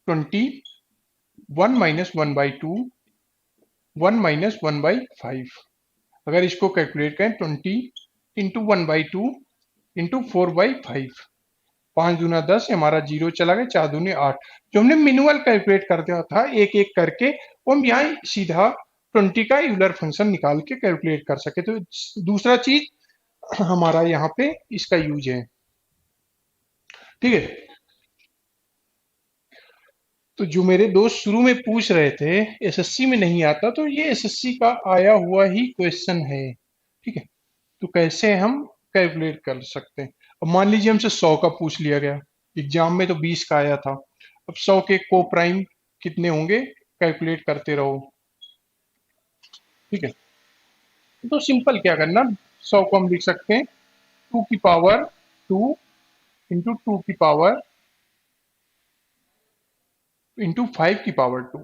20 1 माइनस 1/2, 1 माइनस 1/5। अगर इसको कैलकुलेट करें, 20 इंटू 1/2 इंटू 4/5, 5 दूना 10, हमारा जीरो चला गया, 4 दूनी 8। जो हमने मिनुअल कैलकुलेट कर दिया था एक एक करके, वो हम यहाँ सीधा 20 का यूलर फंक्शन निकाल के कैलकुलेट कर सके। तो दूसरा चीज हमारा यहाँ पे इसका यूज है, ठीक है। तो जो मेरे दोस्त शुरू में पूछ रहे थे एसएससी में नहीं आता, तो ये एसएससी का आया हुआ ही क्वेश्चन है, ठीक है। तो कैसे हम कैलकुलेट कर सकते हैं। अब मान लीजिए हमसे 100 का पूछ लिया गया, एग्जाम में तो 20 का आया था। अब 100 के को प्राइम कितने होंगे, कैलकुलेट करते रहो, ठीक है। तो सिंपल क्या करना, 100 को हम लिख सकते हैं 2 की पावर 2 इंटू 2 की पावर इंटू 5 की पावर 2।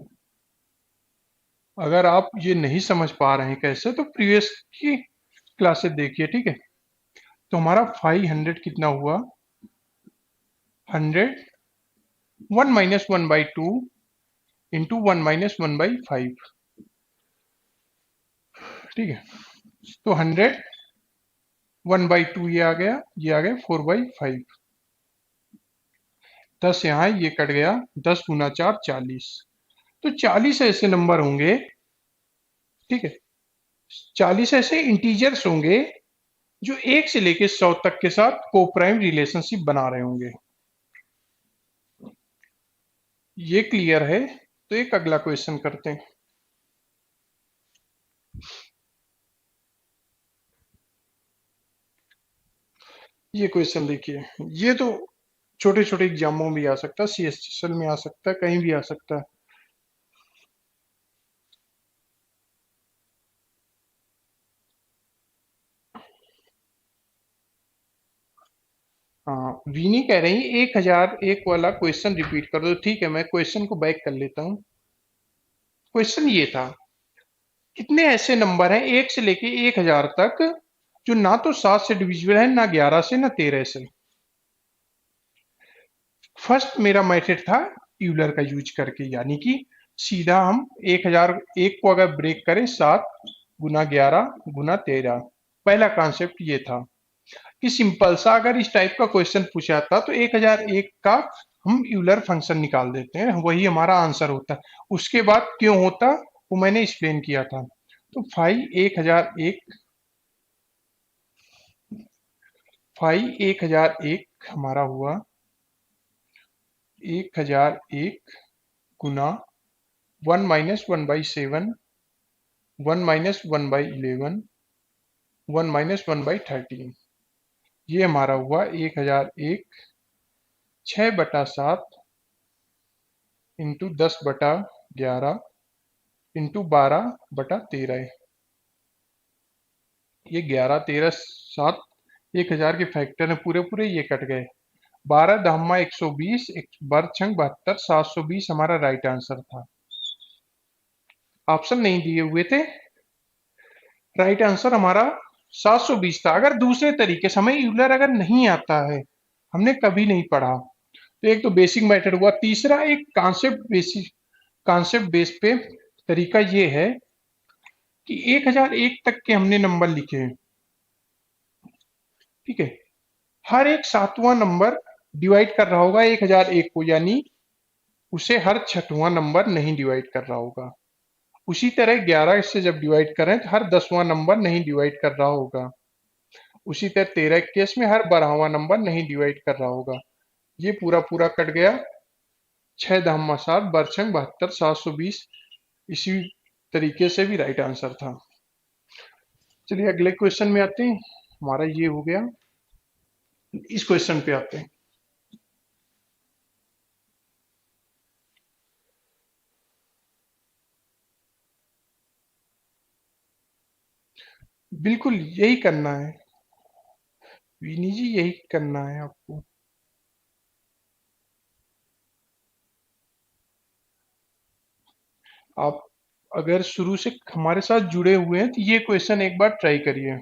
अगर आप ये नहीं समझ पा रहे हैं कैसे, तो प्रीवियस की क्लासेस देखिए, ठीक है। तो हमारा 500 कितना हुआ, 100, 1 माइनस 1/2 इंटू 1 माइनस 1/5, ठीक है। तो 100 1/2 ये आ गया, ये आ गया 4/5, 10 यहाँ है, ये कट गया, 10 गुना 4 40। तो 40 ऐसे नंबर होंगे, ठीक है। 40 ऐसे इंटीजर्स होंगे जो 1 से लेके 100 तक के साथ को प्राइम रिलेशनशिप बना रहे होंगे। ये क्लियर है। तो एक अगला क्वेश्चन करते हैं। ये क्वेश्चन देखिए, ये तो छोटे छोटे एग्जामों में भी आ सकता है, सीएसएल में आ सकता है, कहीं भी आ सकता है। वीनी कह रही 1001 वाला क्वेश्चन रिपीट कर दो। ठीक है, मैं क्वेश्चन को बैक कर लेता हूँ। क्वेश्चन ये था, कितने ऐसे नंबर हैं 1 से लेके 1000 तक जो ना तो 7 से डिविजिबल है, ना 11 से, ना 13 से। फर्स्ट मेरा मेथड था यूलर का यूज करके, यानी कि सीधा हम 1001 को अगर ब्रेक करें 7 गुना 11 गुना 13। पहला कॉन्सेप्ट ये था कि सिंपल सा अगर इस टाइप का क्वेश्चन पूछा था तो 1001 का हम यूलर फंक्शन निकाल देते हैं, वही हमारा आंसर होता है। उसके बाद क्यों होता वो मैंने एक्सप्लेन किया था। तो फाइव 1001 हमारा हुआ 1001 गुना 1 - 1/7, 1 - 1/11, 1 - 1/13। ये हमारा हुआ 1001 6/7 इंटू 10/11 इंटू 12/13। ये 11 13 7 1000 के फैक्टर है पूरे पूरे, ये कट गए। 12 दहम्मा 120, वर्ग छंग 72, 720 हमारा राइट आंसर था। ऑप्शन नहीं दिए हुए थे, राइट आंसर हमारा 720 था। अगर दूसरे तरीके से हमें यूलर अगर नहीं आता है, हमने कभी नहीं पढ़ा, तो एक तो बेसिक मेथड हुआ। तीसरा एक कॉन्सेप्ट बेस पे तरीका ये है कि 1001 तक के हमने नंबर लिखे हैं, ठीक है। हर एक सातवां नंबर डिवाइड कर रहा होगा 1001 को, यानी उसे हर छठवां नंबर नहीं डिवाइड कर रहा होगा। उसी तरह 11 से जब डिवाइड करें तो हर 10वां नंबर नहीं डिवाइड कर रहा होगा। उसी तरह 13 के केस में हर 12वां नंबर नहीं डिवाइड कर रहा होगा। ये पूरा पूरा कट गया। 6 दहम्मा 7, बरछंग 72, 720 इसी तरीके से भी राइट आंसर था। चलिए अगले क्वेश्चन में आते हैं। हमारा ये हो गया, इस क्वेश्चन पे आते हैं। बिल्कुल यही करना है विनी जी, यही करना है आपको। आप अगर शुरू से हमारे साथ जुड़े हुए हैं तो ये क्वेश्चन एक बार ट्राई करिए।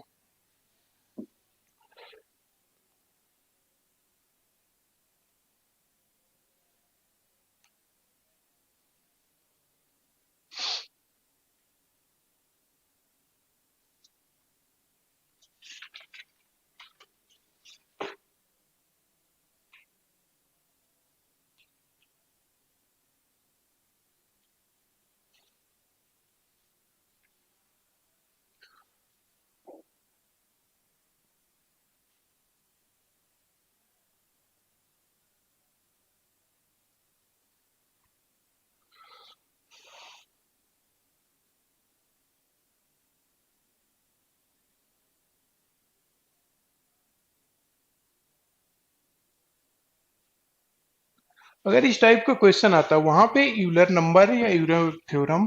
अगर इस टाइप का क्वेश्चन आता है वहां पे यूलर नंबर या यूलर थ्योरम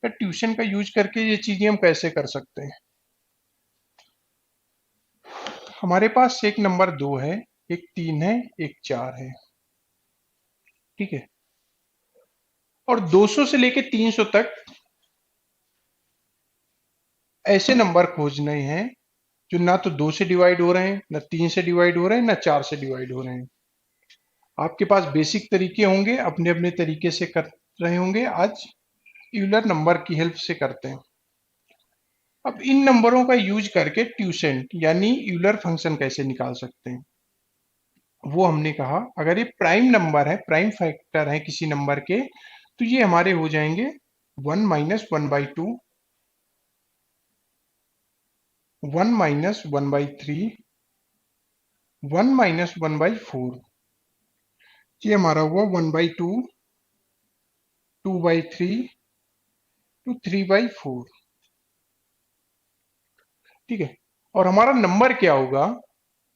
या ट्यूशन का यूज करके ये चीजें हम कैसे कर सकते हैं। हमारे पास एक नंबर 2 है, एक 3 है, एक 4 है, ठीक है। और 200 से लेके 300 तक ऐसे नंबर खोजने हैं जो ना तो 2 से डिवाइड हो रहे हैं, ना 3 से डिवाइड हो रहे हैं, ना 4 से डिवाइड हो रहे हैं। आपके पास बेसिक तरीके होंगे, अपने अपने तरीके से कर रहे होंगे। आज यूलर नंबर की हेल्प से करते हैं। अब इन नंबरों का यूज करके ट्यूसेंट यानी यूलर फंक्शन कैसे निकाल सकते हैं, वो हमने कहा। अगर ये प्राइम नंबर है, प्राइम फैक्टर है किसी नंबर के, तो ये हमारे हो जाएंगे 1 - 1/2, 1 - 1/3, 1 - 1/4। ये हमारा हुआ 1/2, 2/3 टू 3/4, ठीक है। और हमारा नंबर क्या होगा,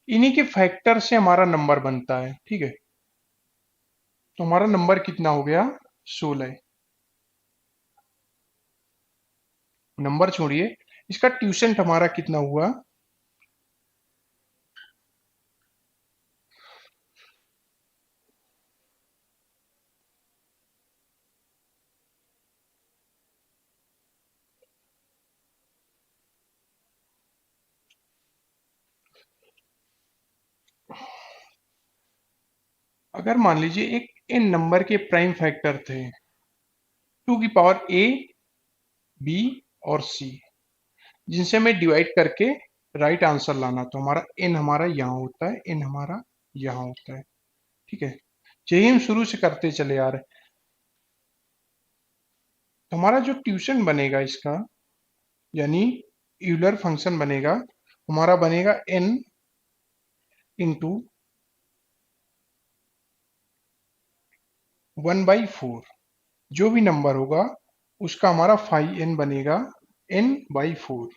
इन्हीं के फैक्टर से हमारा नंबर बनता है, ठीक है। तो हमारा नंबर कितना हो गया, 16। नंबर छोड़िए, इसका ट्यूसेंट हमारा कितना हुआ, अगर मान लीजिए एक इन नंबर के प्राइम फैक्टर थे, टू की पावर ए, बी और सी, जिनसे हमें डिवाइड करके राइट आंसर लाना, तो हमारा एन हमारा यहाँ होता है, एन हमारा यहाँ होता है। ठीक है, यही हम शुरू से करते चले आ रहे हैं। तो हमारा जो ट्यूशन बनेगा इसका, यानी यूलर फंक्शन बनेगा, हमारा बनेगा एन इंटू 1/4। जो भी नंबर होगा उसका हमारा फाइ एन बनेगा, n/4।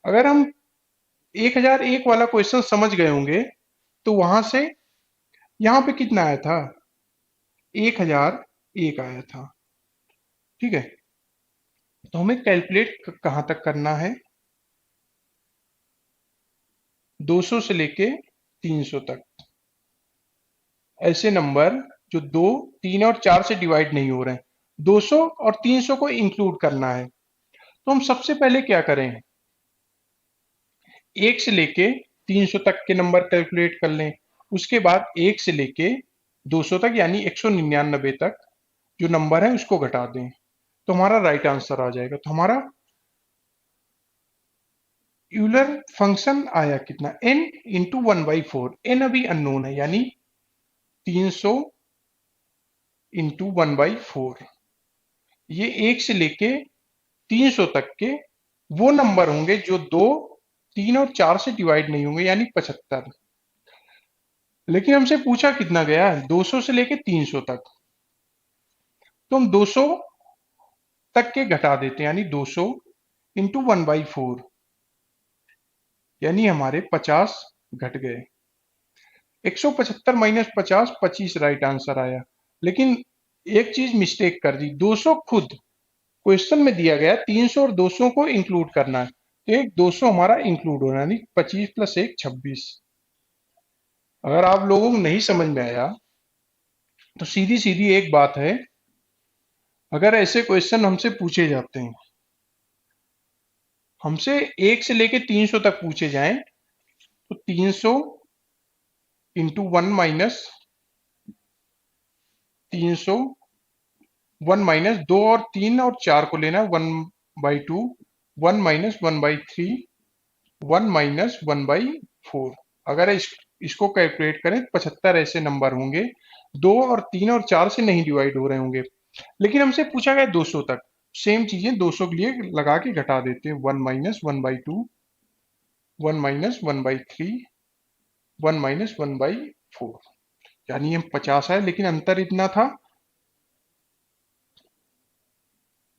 अगर हम 1001 वाला क्वेश्चन समझ गए होंगे, तो वहां से यहाँ पे कितना आया था, 1001 आया था। ठीक है, तो हमें कैलकुलेट कहाँ तक करना है, 200 से लेके 300 तक। ऐसे नंबर जो 2, 3 और 4 से डिवाइड नहीं हो रहे हैं, 200 और 300 को इंक्लूड करना है। तो हम सबसे पहले क्या करें, 1 से लेके 300 तक के नंबर कैलकुलेट कर लें। उसके बाद 1 से लेके 200 तक, यानी 199 तक जो नंबर है उसको घटा दें, तो हमारा राइट आंसर आ जाएगा। तो हमारा यूलर फंक्शन आया कितना, n इंटू 1/4। एन अभी अननोन है, यानी 300 इंटू 1/4। ये 1 से लेके 300 तक के वो नंबर होंगे जो 2, 3 और 4 से डिवाइड नहीं होंगे, यानी 75। लेकिन हमसे पूछा कितना गया है, 200 से लेके 300 तक, तो हम 200 तक के घटा देते हैं, यानी 200 इंटू 1/4, यानी हमारे 50 घट गए। 175 माइनस 50, 25 राइट आंसर आया। लेकिन एक चीज मिस्टेक कर दी, 200 खुद क्वेश्चन में दिया गया, 300 और 200 को इंक्लूड करना है, तो एक 200 हमारा इंक्लूड होना, यानी 25 प्लस 1 26। अगर आप लोगों को नहीं समझ में आया, तो सीधी सीधी एक बात है, अगर ऐसे क्वेश्चन हमसे पूछे जाते हैं, हमसे 1 से लेके 300 तक पूछे जाएं, तो 300 इंटू 1 - 300, 1 - 2 और 3 और 4 को लेना है, 1/2, 1 - 1/3, 1 - 1/4। अगर इसको कैलकुलेट करें, 75 ऐसे नंबर होंगे, 2 और 3 और 4 से नहीं डिवाइड हो रहे होंगे। लेकिन हमसे पूछा गया 200 तक, सेम चीजें 200 के लिए लगा के घटा देते हैं, 1 - 1/2, 1 - 1/3, 1 - 1/4, यानी हम 50 है। लेकिन अंतर इतना था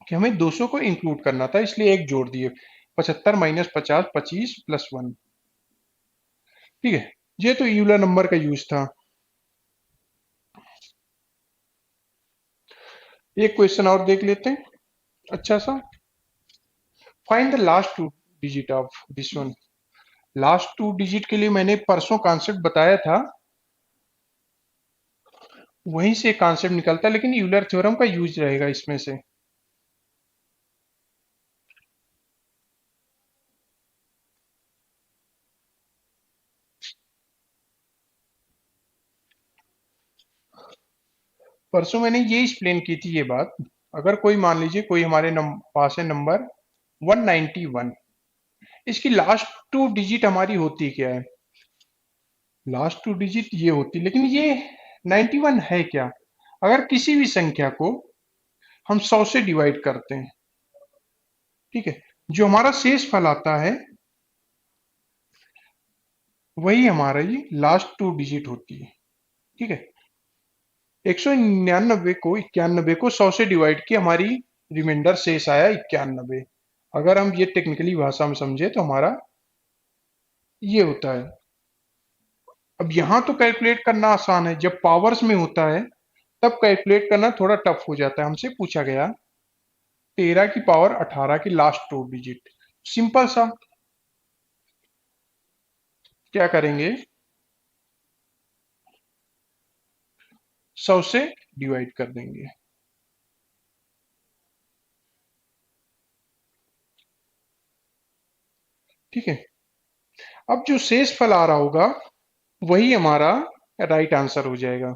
कि हमें 200 को इंक्लूड करना था, इसलिए एक जोड़ दिए, 75 माइनस 50, 25 प्लस 1। ठीक है, ये तो यूलर नंबर का यूज था। एक क्वेश्चन और देख लेते हैं, अच्छा सा। Find the last two digit of this one. Last two digit के लिए मैंने परसों कॉन्सेप्ट बताया था, वहीं से कॉन्सेप्ट निकलता है, लेकिन यूलर थ्योरम का यूज रहेगा इसमें से। परसों मैंने ये एक्सप्लेन की थी ये बात, अगर कोई मान लीजिए कोई हमारे पास है नंबर 191, इसकी लास्ट टू डिजिट हमारी होती क्या है, लास्ट टू डिजिट ये होती, लेकिन ये 91 है क्या। अगर किसी भी संख्या को हम 100 से डिवाइड करते हैं, ठीक है, जो हमारा शेष फल आता है वही हमारा ये लास्ट टू डिजिट होती है। ठीक है, 199 को 91 को 100 से डिवाइड किया, हमारी रिमाइंडर शेष आया 91। अगर हम ये टेक्निकली भाषा में समझे तो हमारा ये होता है। अब यहां तो कैलकुलेट करना आसान है, जब पावर्स में होता है तब कैलकुलेट करना थोड़ा टफ हो जाता है। हमसे पूछा गया 13 की पावर 18 की लास्ट टू डिजिट, सिंपल सा, क्या करेंगे, 100 से डिवाइड कर देंगे। ठीक है, अब जो शेष फल आ रहा होगा वही हमारा राइट आंसर हो जाएगा।